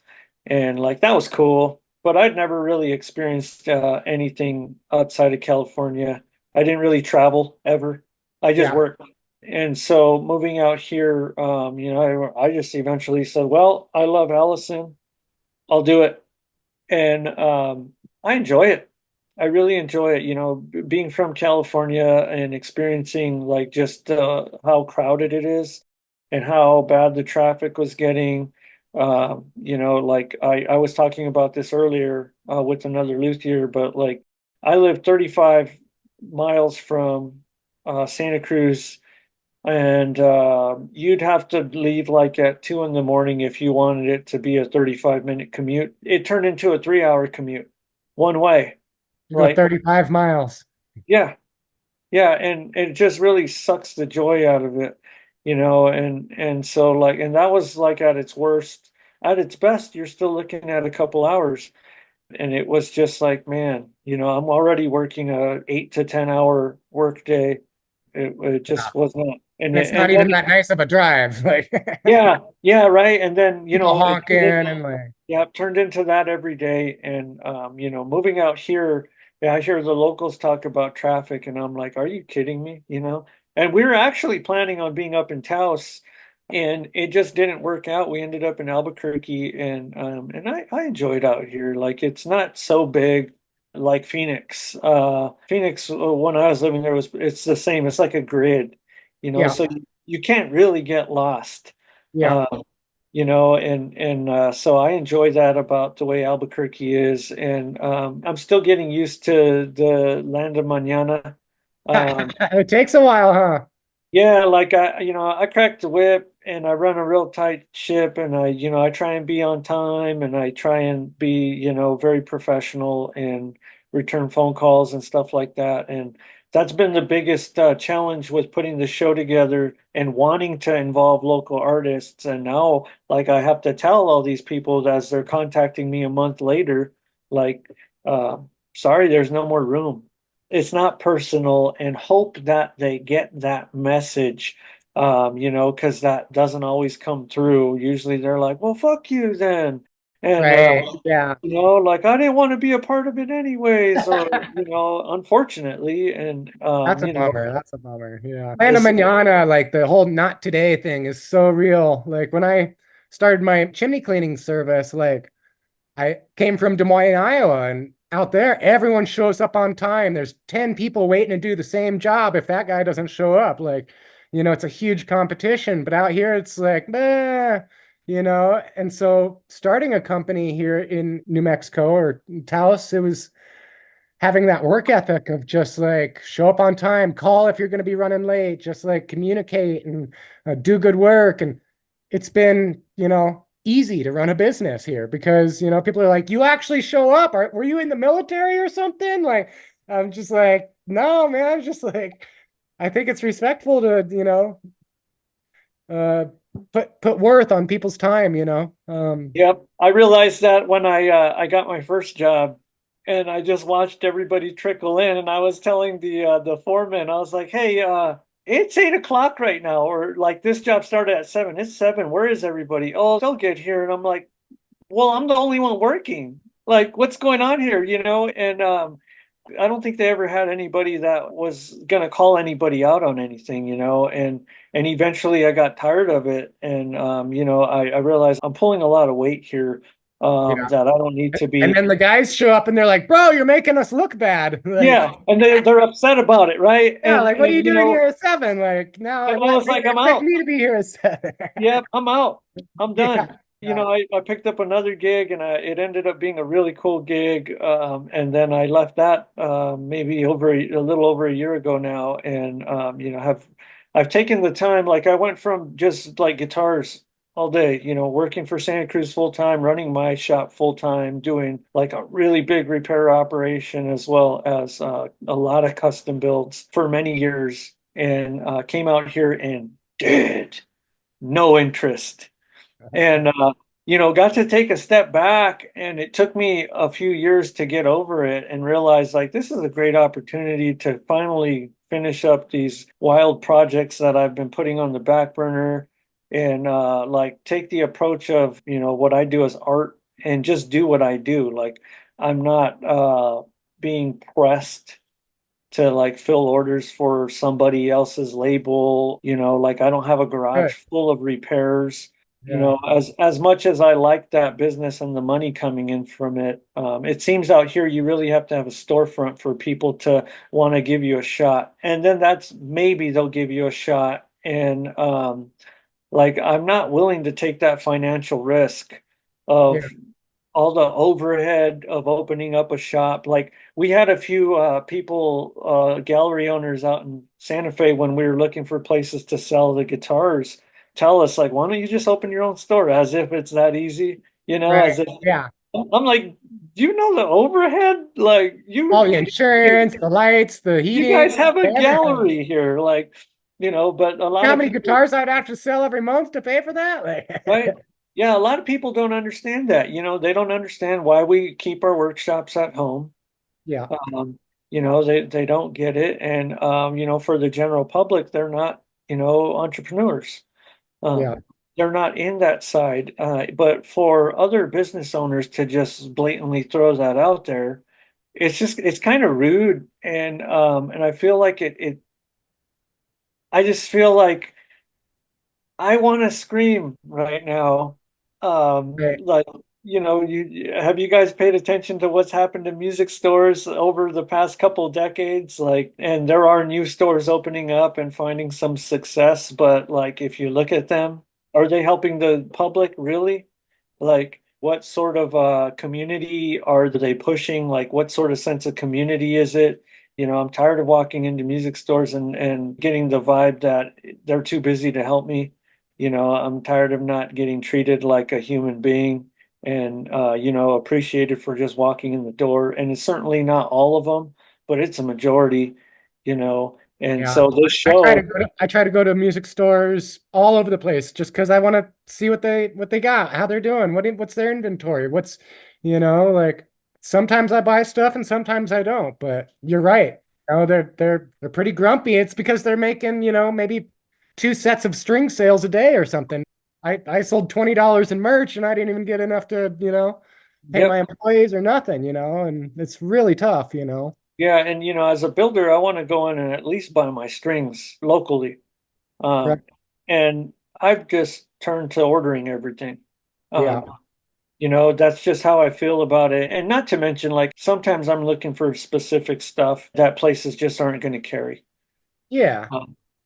And like that was cool. But I'd never really experienced anything outside of California. I didn't really travel ever. I just Yeah. worked. And so moving out here, I just eventually said, well, I love Allison. I'll do it. And I enjoy it. I really enjoy it. Being from California and experiencing like just how crowded it is and how bad the traffic was getting. Like I was talking about this earlier with another luthier, but like I live 35 miles from Santa Cruz, and you'd have to leave like at 2 in the morning if you wanted it to be a 35-minute commute. It turned into a 3-hour commute one way, You go right? 35 miles. Yeah, yeah, and it just really sucks the joy out of it, and so like, and that was like at its worst. At its best, you're still looking at a couple hours, and it was just like, man, I'm already working a 8 to 10 hour work day. It Yeah. just was not, And it's and not then even that nice of a drive. Like yeah, yeah, right. And then, people it honking turned into, and like, yeah, it turned into that every day. And moving out here, yeah, I hear the locals talk about traffic, and I'm like, are you kidding me? And we were actually planning on being up in Taos, and it just didn't work out. We ended up in Albuquerque, and I enjoyed out here. Like it's not so big like Phoenix. Phoenix, when I was living there, it's the same. It's like a grid, yeah, so you can't really get lost. yeah. Uh, and so I enjoy that about the way Albuquerque is, and I'm still getting used to the land of mañana. Um, It takes a while, huh? Yeah, like I crack the whip and I run a real tight ship and I try and be on time and I try and be, very professional and return phone calls and stuff like that. And that's been the biggest challenge with putting the show together and wanting to involve local artists. And now, like, I have to tell all these people as they're contacting me a month later, like, uh, sorry, there's no more room. It's not personal, and hope that they get that message, because that doesn't always come through. Usually they're like, well, fuck you then. And, Right. Yeah. like, I didn't want to be a part of it anyways, or, unfortunately. And, That's a bummer. That's a bummer. Yeah. Mañana this, mañana, like the whole not today thing is so real. Like when I started my chimney cleaning service, like I came from Des Moines, Iowa, and out there, everyone shows up on time. There's 10 people waiting to do the same job if that guy doesn't show up. Like, it's a huge competition. But out here, it's like, meh, And so starting a company here in New Mexico or Taos, it was having that work ethic of just like show up on time, call if you're going to be running late, just like communicate and do good work. And it's been, easy to run a business here because, people are like, you actually show up. Were you in the military or something? Like, I'm just like, no, man. Just like, I think it's respectful to, uh, put worth on people's time. Yep, I realized that when I got my first job, and I just watched everybody trickle in, and I was telling the foreman, I was like, "Hey, it's 8 o'clock right now, or like this job started at 7. It's 7. Where is everybody? Oh, they'll get here." And I'm like, "Well, I'm the only one working. Like, what's going on here?" And I don't think they ever had anybody that was gonna call anybody out on anything, and eventually I got tired of it, and I realized I'm pulling a lot of weight here, Yeah. that I don't need to And be. then the guys show up and they're like, bro, you're making us look bad. Like, Yeah, and they're upset about it, right? yeah, And like what are and you doing here at 7? Like now and I what was they like, I'm expect out. me to be here at 7. Yep, I'm out. I'm Yeah. done. Yeah. I picked up another gig, and it ended up being a really cool gig. And then I left that maybe a little over a year ago now, and have I've taken the time. Like I went from just like guitars all day, working for Santa Cruz full time, running my shop full time, doing like a really big repair operation as well as a lot of custom builds for many years, and came out here and did no interest. And got to take a step back, and it took me a few years to get over it and realize like this is a great opportunity to finally finish up these wild projects that I've been putting on the back burner, and like take the approach of, what I do as art, and just do what I do. Like I'm not being pressed to like fill orders for somebody else's label, like I don't have a garage Good. full of repairs. Yeah. As much as I like that business and the money coming in from it, it seems out here you really have to have a storefront for people to want to give you a shot. And then that's maybe they'll give you a shot. And like I'm not willing to take that financial risk Yeah. of all the overhead of opening up a shop. Like we had a few people, gallery owners out in Santa Fe when we were looking for places to sell the guitars, tell us like, why don't you just open your own store? As if it's that easy, Right. as if Yeah. I'm like, do you know the overhead? Like All the insurance, the lights, the you heating, guys have a everything. gallery here, like, but a lot How of many people, guitars I'd have to sell every month to pay for that? right? Like, Yeah, a lot of people don't understand that. They don't understand why we keep our workshops at home. yeah. Um, they don't get it. And for the general public, they're not, entrepreneurs. Yeah. They're not in that side. But for other business owners to just blatantly throw that out there, it's kind of rude. And I feel like I just feel like I want to scream right now. Right. Like, have you guys paid attention to what's happened to music stores over the past couple decades? Like, and there are new stores opening up and finding some success, but like, if you look at them, are they helping the public really? Like, what sort of community are they pushing? Like, what sort of sense of community is it? I'm tired of walking into music stores and getting the vibe that they're too busy to help me. I'm tired of not getting treated like a human being and, appreciated for just walking in the door. And it's certainly not all of them, but it's a majority, you know. And Yeah. so this I try to show, go to I try to go to music stores all over the place just because I want to see what they got, how they're doing, what's their inventory, like sometimes I buy stuff and sometimes I don't. But you're right. They're pretty grumpy. It's because they're making, maybe two sets of string sales a day or something. I sold $20 in merch and I didn't even get enough to, pay my yep. employees or nothing, and it's really tough. Yeah, and as a builder, I want to go in and at least buy my strings locally. Right. Um, and I've just turned to ordering everything. Yeah. Um, that's just how I feel about it. And not to mention, like, sometimes I'm looking for specific stuff that places just aren't going to carry. Yeah.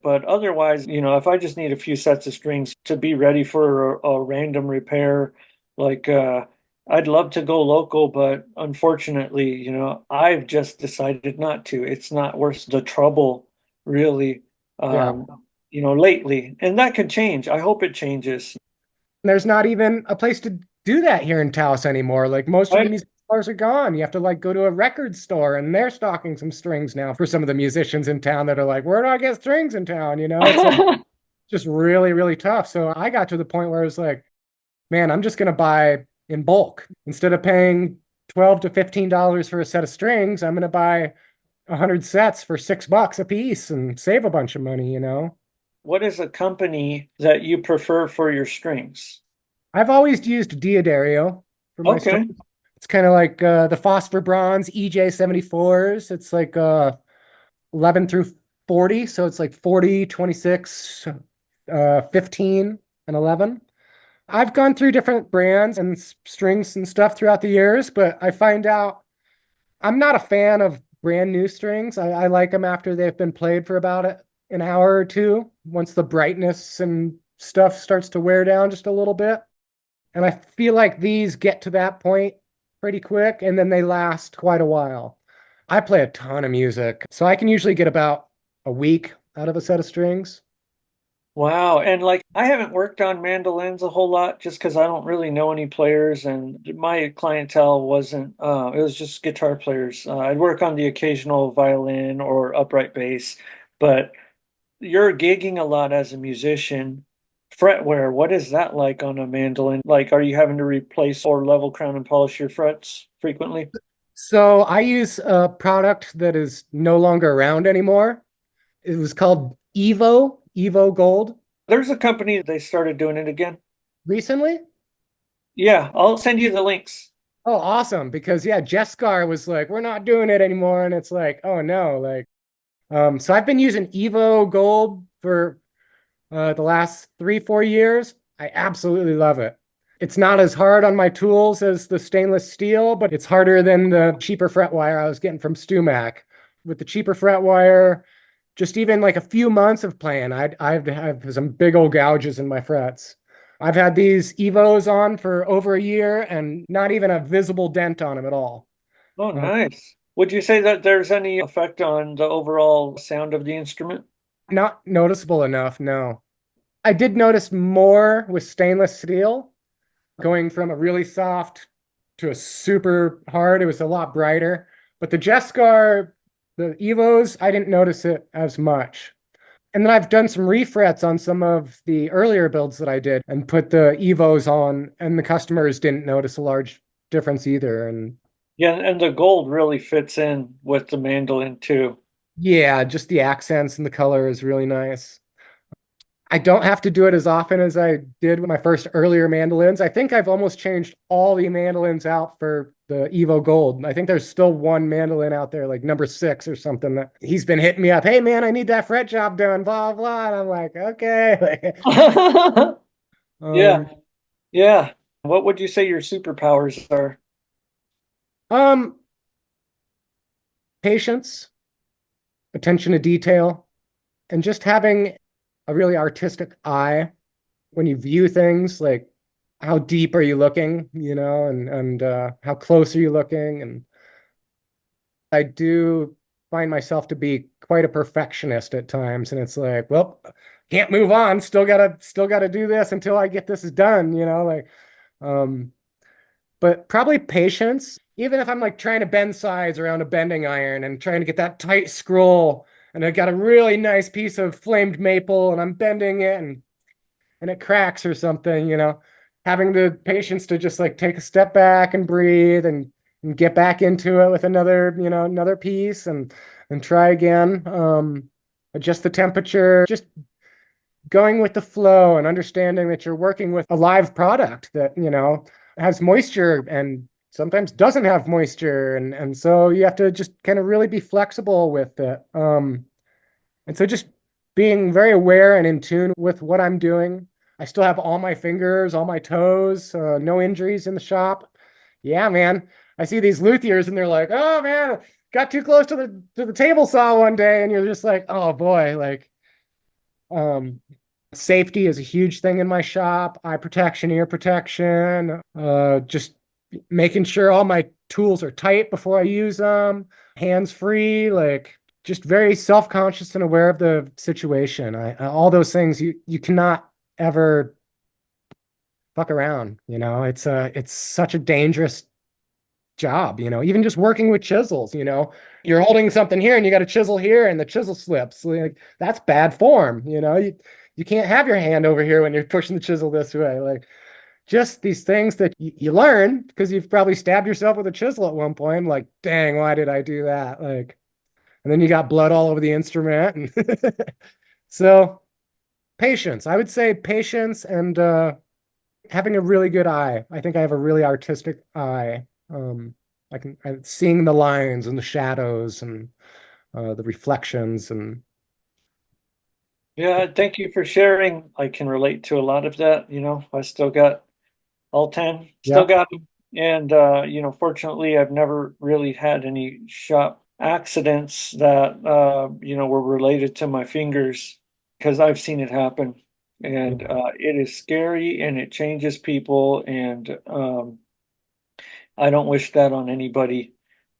But otherwise, if I just need a few sets of strings to be ready for a random repair, like, I'd love to go local, but unfortunately, I've just decided not to. It's not worth the trouble, really, Yeah. lately. And that could change. I hope it changes. There's not even a place to do that here in Taos anymore. Like most of the Right? music stores are gone. You have to like go to a record store and they're stocking some strings now for some of the musicians in town that are like, where do I get strings in town? It's like just really, really tough. So I got to the point where I was like, man, I'm just gonna buy in bulk. Instead of paying $12 to $15 for a set of strings, I'm gonna buy 100 sets for $6 a piece and save a bunch of money. What is a company that you prefer for your strings? I've always used Diodario for my Okay. strings. It's kind of like the phosphor bronze EJ74s. It's like 11 through 40. So it's like 40, 26, 15, and 11. I've gone through different brands and strings and stuff throughout the years, but I find out I'm not a fan of brand new strings. I like them after they've been played for about an hour or two, once the brightness and stuff starts to wear down just a little bit. And I feel like these get to that point pretty quick and then they last quite a while. I play a ton of music, so I can usually get about a week out of a set of strings. Wow. And like, I haven't worked on mandolins a whole lot just because I don't really know any players, and my clientele wasn't, it was just guitar players. I'd work on the occasional violin or upright bass, but you're gigging a lot as a musician. Fretwear, what is that like on a mandolin? Like, are you having to replace or level crown and polish your frets frequently? So I use a product that is no longer around anymore. It was called Evo Gold There's a company, they started doing it again. recently. Yeah, I'll send you the links. Oh, awesome. Because yeah, Jescar was like, we're not doing it anymore. And it's like, oh no, so I've been using Evo Gold for the last 3, 4 years. I absolutely love it. It's not as hard on my tools as the stainless steel, but it's harder than the cheaper fret wire I was getting from StuMac. With the cheaper fret wire, just even like a few months of playing, I've have some big old gouges in my frets. I've had these Evos on for over a year and not even a visible dent on them at all. Oh, Uh, nice. Would you say that there's any effect on the overall sound of the instrument? Not noticeable enough, no. I did notice more with stainless steel, going from a really soft to a super hard. It was a lot brighter. But the Jescar, the Evos, I didn't notice it as much. And then I've done some refrets on some of the earlier builds that I did and put the Evos on, and the customers didn't notice a large difference either. And Yeah, and the gold really fits in with the mandolin too. yeah, just the accents and the color is really nice. I don't have to do it as often as I did with my first earlier mandolins. I think I've almost changed all the mandolins out for the Evo Gold. I think there's still one mandolin out there, like number 6 or something, that he's been hitting me up. Hey man, I need that fret job done, blah blah. And I'm like, okay. Yeah, um, yeah. What would you say your superpowers are? um, patience, attention to detail, and just having a really artistic eye when you view things. Like how deep are you looking, and how close are you looking? And I do find myself to be quite a perfectionist at times, and it's like, well, can't move on. Still gotta do this until I get this done, like, um, but probably patience. Even if I'm like trying to bend sides around a bending iron and trying to get that tight scroll, and I got a really nice piece of flamed maple, and I'm bending it, and it cracks or something, having the patience to just like take a step back and breathe and get back into it with another piece and try again. Adjust the temperature, just going with the flow and understanding that you're working with a live product that, has moisture and sometimes doesn't have moisture. And so you have to just kind of really be flexible with it. And so just being very aware and in tune with what I'm doing. I still have all my fingers, all my toes, no injuries in the shop. Yeah, man. I see these luthiers and they're like, oh man, got too close to the table saw one day. And you're just like, oh boy, like, um, safety is a huge thing in my shop. Eye protection, ear protection, just making sure all my tools are tight before I use them, hands free, like just very self-conscious and aware of the situation. All those things you cannot ever fuck around, it's such a dangerous job, even just working with chisels, you're holding something here and you got a chisel here and the chisel slips. Like that's bad form, you can't have your hand over here when you're pushing the chisel this way. Like just these things that you learn because you've probably stabbed yourself with a chisel at one point. Like, dang, why did I do that? Like, and then you got blood all over the instrument. And so patience, I would say patience and having a really good eye. I think I have a really artistic eye. I'm seeing the lines and the shadows and the reflections and Yeah, thank you for sharing. I can relate to a lot of that. I still got all 10, still yeah. got them. And, fortunately, I've never really had any shop accidents that, were related to my fingers because I've seen it happen. And it is scary and it changes people. And I don't wish that on anybody.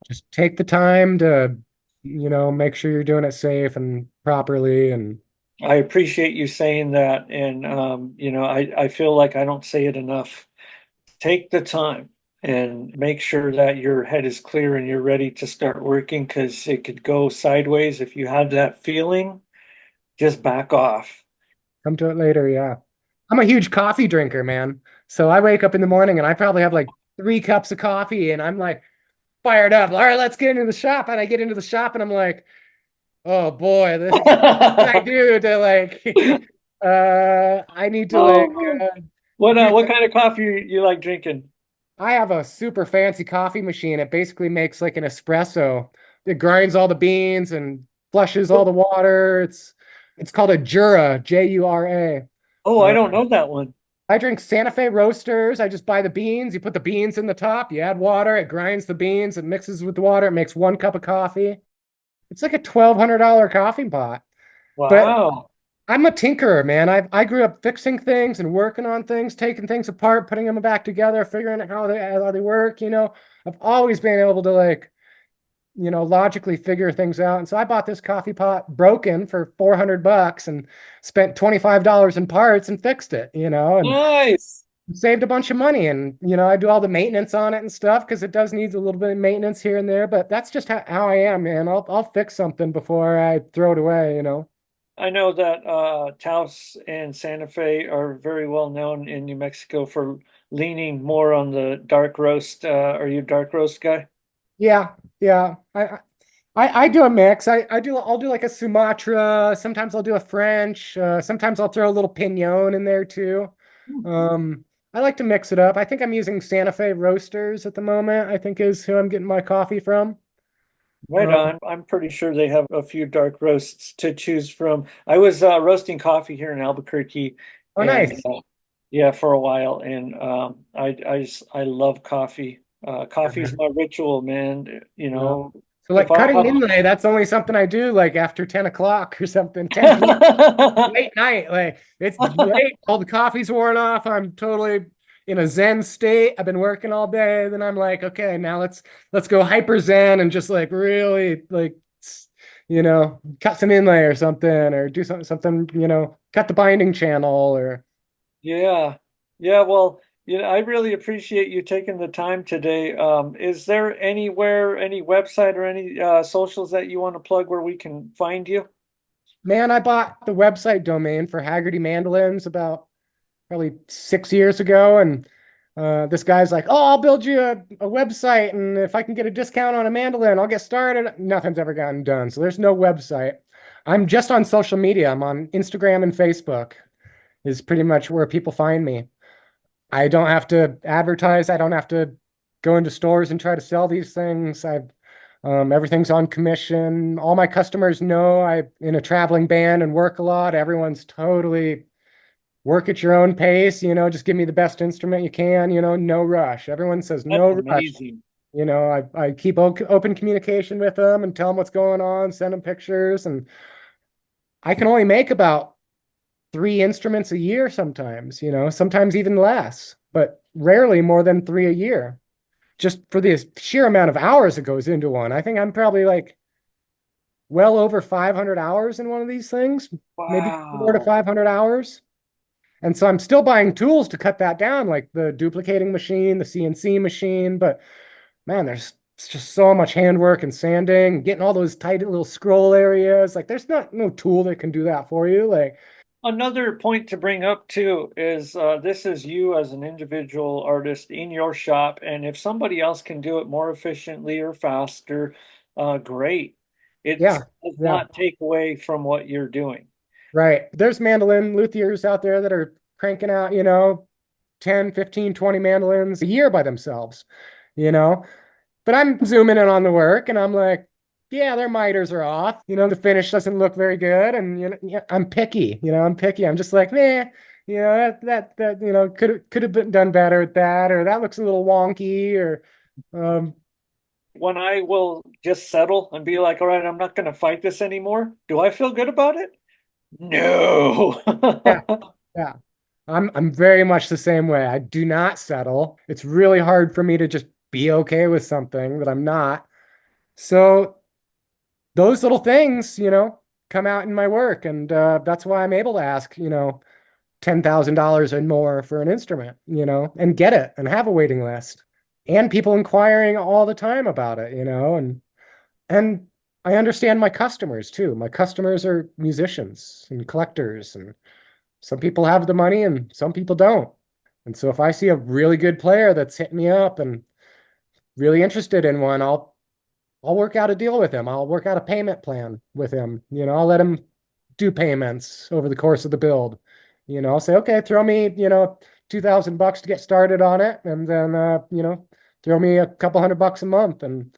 Just take the time to, make sure you're doing it safe and properly. And I appreciate you saying that. And, I feel like I don't say it enough. Take the time and make sure that your head is clear and you're ready to start working because it could go sideways. If you have that feeling, just back off. come to it later. Yeah. I'm a huge coffee drinker, man. So I wake up in the morning and I probably have like 3 cups of coffee and I'm like fired up. All right, let's get into the shop. And I get into the shop and I'm like, oh boy, this is what I do to like I need to like Oh, do what kind of coffee you like drinking? I have a super fancy coffee machine. It basically makes like an espresso. It grinds all the beans and flushes all the water. It's called a Jura, Jura. Oh, I Uh, don't know that one. I drink Santa Fe roasters. I just buy the beans. You put the beans in the top. You add water. It grinds the beans. It mixes with the water. It makes 1 cup of coffee. It's like a $1,200 coffee pot. But Wow. I'm a tinkerer, man. I grew up fixing things and working on things, taking things apart, putting them back together, figuring out how they work. I've always been able to like, logically figure things out. And so I bought this coffee pot broken for $400 and spent $25 in parts and fixed it, and Nice. saved a bunch of money. And I do all the maintenance on it and stuff because it does need a little bit of maintenance here and there. But that's just how I am, man. I'll fix something before I throw it away. I know that Taos and Santa Fe are very well known in New Mexico for leaning more on the dark roast. Are you a dark roast guy? Yeah, yeah. I do a mix. I'll do like a Sumatra. Sometimes I'll do a French. Sometimes I'll throw a little Pignon in there too. I like to mix it up. I think I'm using Santa Fe Roasters at the moment, I think is who I'm getting my coffee from. Right Um, on. I'm pretty sure they have a few dark roasts to choose from. I was roasting coffee here in Albuquerque, oh, and nice. yeah, for a while. And I love coffee. Coffee is my ritual, man. Yeah. So If like I'm cutting inlay, that's only something I do like after 10 o'clock or something. 10 p.m. late night. Like it's late. All the coffee's worn off. I'm totally in a Zen state. I've been working all day. Then I'm like, okay, now let's go hyper Zen and just like really like cut some inlay or something, or do something, cut the binding channel or Yeah. Yeah, well, I really appreciate you taking the time today. Is there anywhere, any website or any socials that you want to plug where we can find you? man, I bought the website domain for Hagerty Mandolins about probably 6 years ago, and this guy's like, "Oh, I'll build you a website, and if I can get a discount on a mandolin, I'll get started." Nothing's ever gotten done, so there's no website. I'm just on social media. I'm on Instagram and Facebook, is pretty much where people find me. I don't have to advertise. I don't have to go into stores and try to sell these things. Everything's on commission. All my customers know I'm in a traveling band and work a lot. Everyone's totally work at your own pace, just give me the best instrument you can, no rush. Everyone says That's no rush. amazing. I keep open communication with them and tell them what's going on, send them pictures, and I can only make about 3 instruments a year sometimes, sometimes even less, but rarely more than 3 a year. Just for the sheer amount of hours that goes into one. I think I'm probably like well over 500 hours in one of these things, maybe 400 to Wow. 500 hours. And so I'm still buying tools to cut that down, like the duplicating machine, the CNC machine. But man, there's just so much handwork and sanding, getting all those tight little scroll areas. Like there's no tool that can do that for you. Like, Another point to bring up too is this is you as an individual artist in your shop, and if somebody else can do it more efficiently or faster, great. It yeah, does yeah, not take away from what you're doing. right. There's mandolin luthiers out there that are cranking out, 10, 15, 20 mandolins a year by themselves, you know? But I'm zooming in on the work and I'm like, yeah, their miters are off. The finish doesn't look very good. And yeah, I'm picky. I'm picky. I'm just like, nah, that could have been done better at that, or that looks a little wonky, or um, When I will just settle and be like, all right, I'm not going to fight this anymore, do I feel good about it? No. yeah, yeah. I'm very much the same way. I do not settle. It's really hard for me to just be okay with something that I'm not. So those little things, come out in my work, and that's why I'm able to ask, $10,000 and more for an instrument, and get it and have a waiting list, and people inquiring all the time about it, and I understand my customers too. My customers are musicians and collectors, and some people have the money and some people don't. And so if I see a really good player that's hitting me up and really interested in one, I'll work out a deal with him. I'll work out a payment plan with him. I'll let him do payments over the course of the build. I'll say, okay, throw me, $2,000 to get started on it, and then throw me a couple $100 a month, and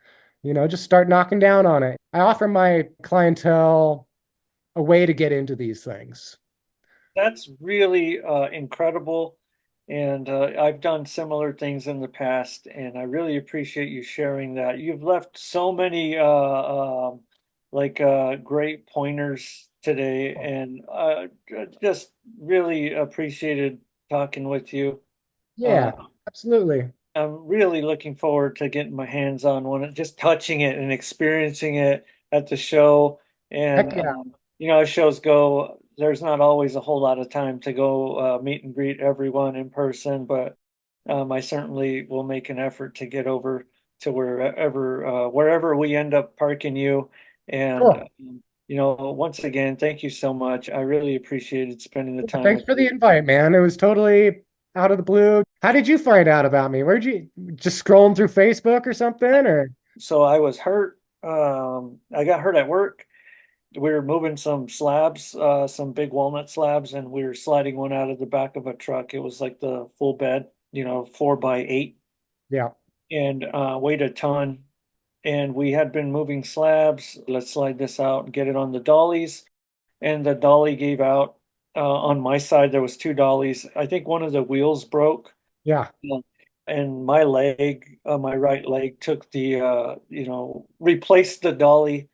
just start knocking down on it. I offer my clientele a way to get into these things. That's really incredible. And I've done similar things in the past, and I really appreciate you sharing that. You've left so many great pointers today, and just really appreciated talking with you. Uh, Yeah, absolutely. I'm really looking forward to getting my hands on one, just touching it and experiencing it at the show. And Heck yeah. as shows go, there's not always a whole lot of time to go meet and greet everyone in person, but I certainly will make an effort to get over to wherever we end up parking you. And Cool. once again, thank you so much. I really appreciated spending the time Thanks with for the you. invite, man. It was totally out of the blue. How did you find out about me? Where'd you just scrolling through Facebook or something? Or So I was hurt. I got hurt at work. We were moving some slabs, some big walnut slabs, and we were sliding one out of the back of a truck. It was like the full bed, 4x8, yeah, and weighed a ton. And we had been moving slabs. Let's slide this out and get it on the dollies. And the dolly gave out. On my side, there was two dollies. I think one of the wheels broke. yeah, Yeah. And my leg, my right leg, took replaced the dolly,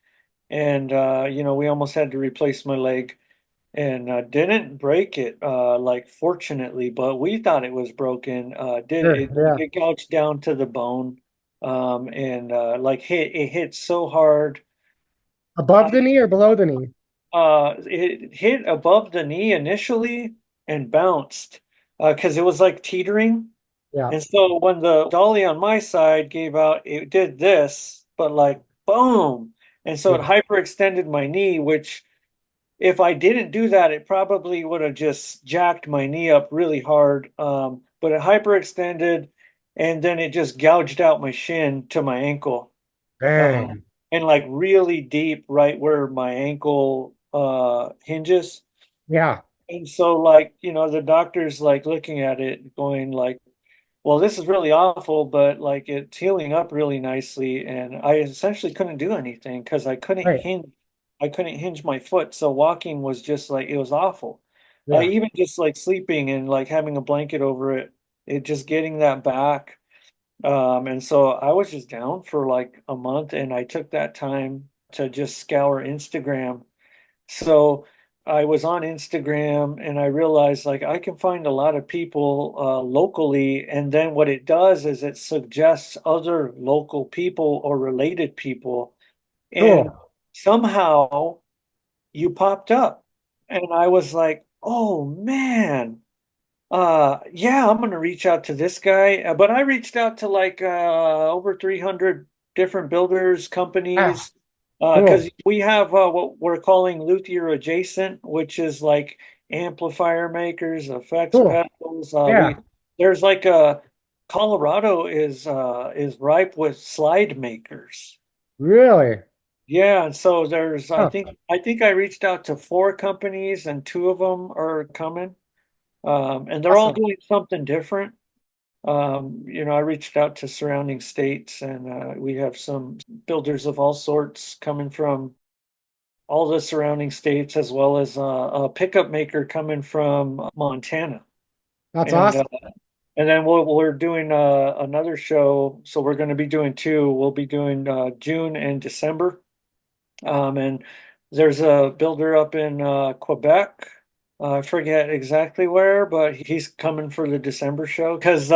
and we almost had to replace my leg, and didn't break it, like fortunately, but we thought it was broken. Did sure, it? yeah, It gouged down to the bone, and like hit so hard, Above the knee or below the knee? It hit above the knee initially and bounced because it was like teetering. Yeah. And so when the dolly on my side gave out, it did this, but like boom. And so it Yeah. hyperextended my knee, which if I didn't do that, it probably would have just jacked my knee up really hard. But it hyperextended and then it just gouged out my shin to my ankle. Uh, Dang. and like really deep right where my ankle hinges. Yeah. And so like, the doctor's like looking at it going like, well, this is really awful, but like it's healing up really nicely. And I essentially couldn't do anything because Right. I couldn't hinge my foot. So walking was just like it was awful. Yeah. Even just like sleeping and like having a blanket over it, it just getting that back. And so I was just down for like a month and I took that time to just scour Instagram. So I was on Instagram and I realized like I can find a lot of people locally. And then what it does is it suggests other local people or related people. And Cool. somehow you popped up. And I was like, oh man. Yeah, I'm gonna reach out to this guy, but I reached out to like over 300 different builders, Ah, companies, cool. because we have what we're calling luthier adjacent, which is like amplifier makers, effects Cool. pedals. Yeah. There's like Colorado is ripe with slide makers. Really? Yeah, and so there's Huh. I think I reached out to four companies and two of them are coming. And they're all Awesome. doing something different. I reached out to surrounding states and we have some builders of all sorts coming from all the surrounding states, as well as a pickup maker coming from Montana. That's And awesome. then we're doing another show. So we're going to be doing two. We'll be doing June and December. And there's a builder up in Quebec. I forget exactly where, but he's coming for the December show because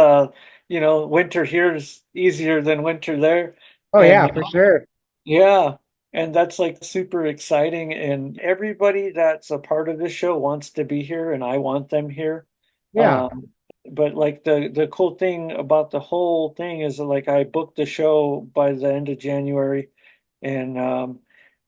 winter here is easier than winter there. Oh And yeah, for sure. yeah, and that's like super exciting. And everybody that's a part of this show wants to be here, and I want them here. Yeah. Um, but like the cool thing about the whole thing is that, like I booked the show by the end of January, and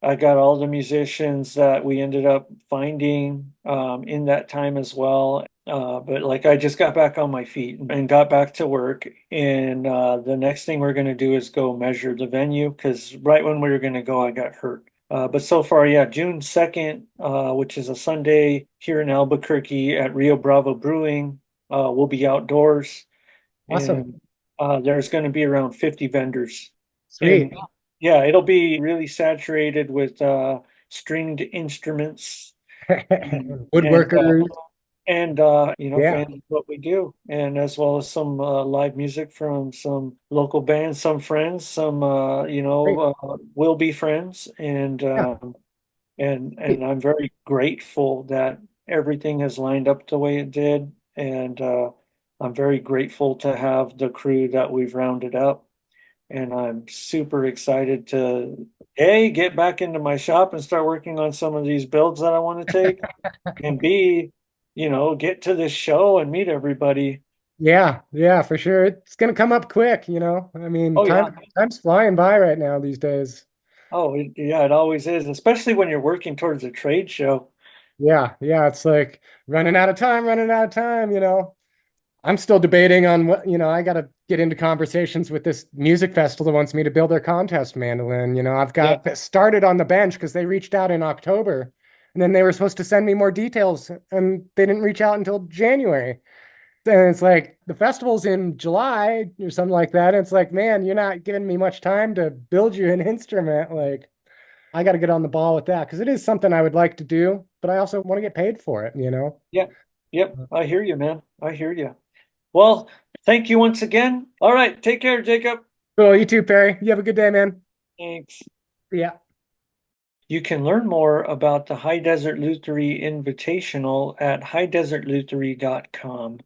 I got all the musicians that we ended up finding in that time as well. But like I just got back on my feet and got back to work. And the next thing we're going to do is go measure the venue because right when we were going to go, I got hurt. But so far, yeah, June 2nd, which is a Sunday here in Albuquerque at Rio Bravo Brewing, we'll be outdoors Awesome. and there's going to be around 50 vendors. Sweet. And yeah, it'll be really saturated with stringed instruments and and uh, Woodworkers. Yeah. fans of what we do, and as well as some live music from some local bands, some friends, some Great. will be friends, and Yeah. I'm very grateful that everything has lined up the way it did, and I'm very grateful to have the crew that we've rounded up. And I'm super excited to A, get back into my shop and start working on some of these builds that I want to take, and B, get to this show and meet everybody. Yeah, yeah, for sure. It's gonna come up quick, you know. I mean, Oh yeah. time's flying by right now these days. Oh, yeah, it always is, especially when you're working towards a trade show. Yeah, yeah, it's like running out of time, you know. I'm still debating on what, I gotta get into conversations with this music festival that wants me to build their contest mandolin. I've Yeah. got started on the bench because they reached out in October and then they were supposed to send me more details and they didn't reach out until January. And it's like the festival's in July or something like that. And it's like, man, you're not giving me much time to build you an instrument. Like, I got to get on the ball with that because it is something I would like to do, but I also want to get paid for it, you know? Yeah. Yep. I hear you, man. I hear you. Well, thank you once again. All right. Take care, Jacob. Cool. You too, Perry. You have a good day, man. Thanks. Yeah. You can learn more about the High Desert Luthiery Invitational at highdesertluthery.com.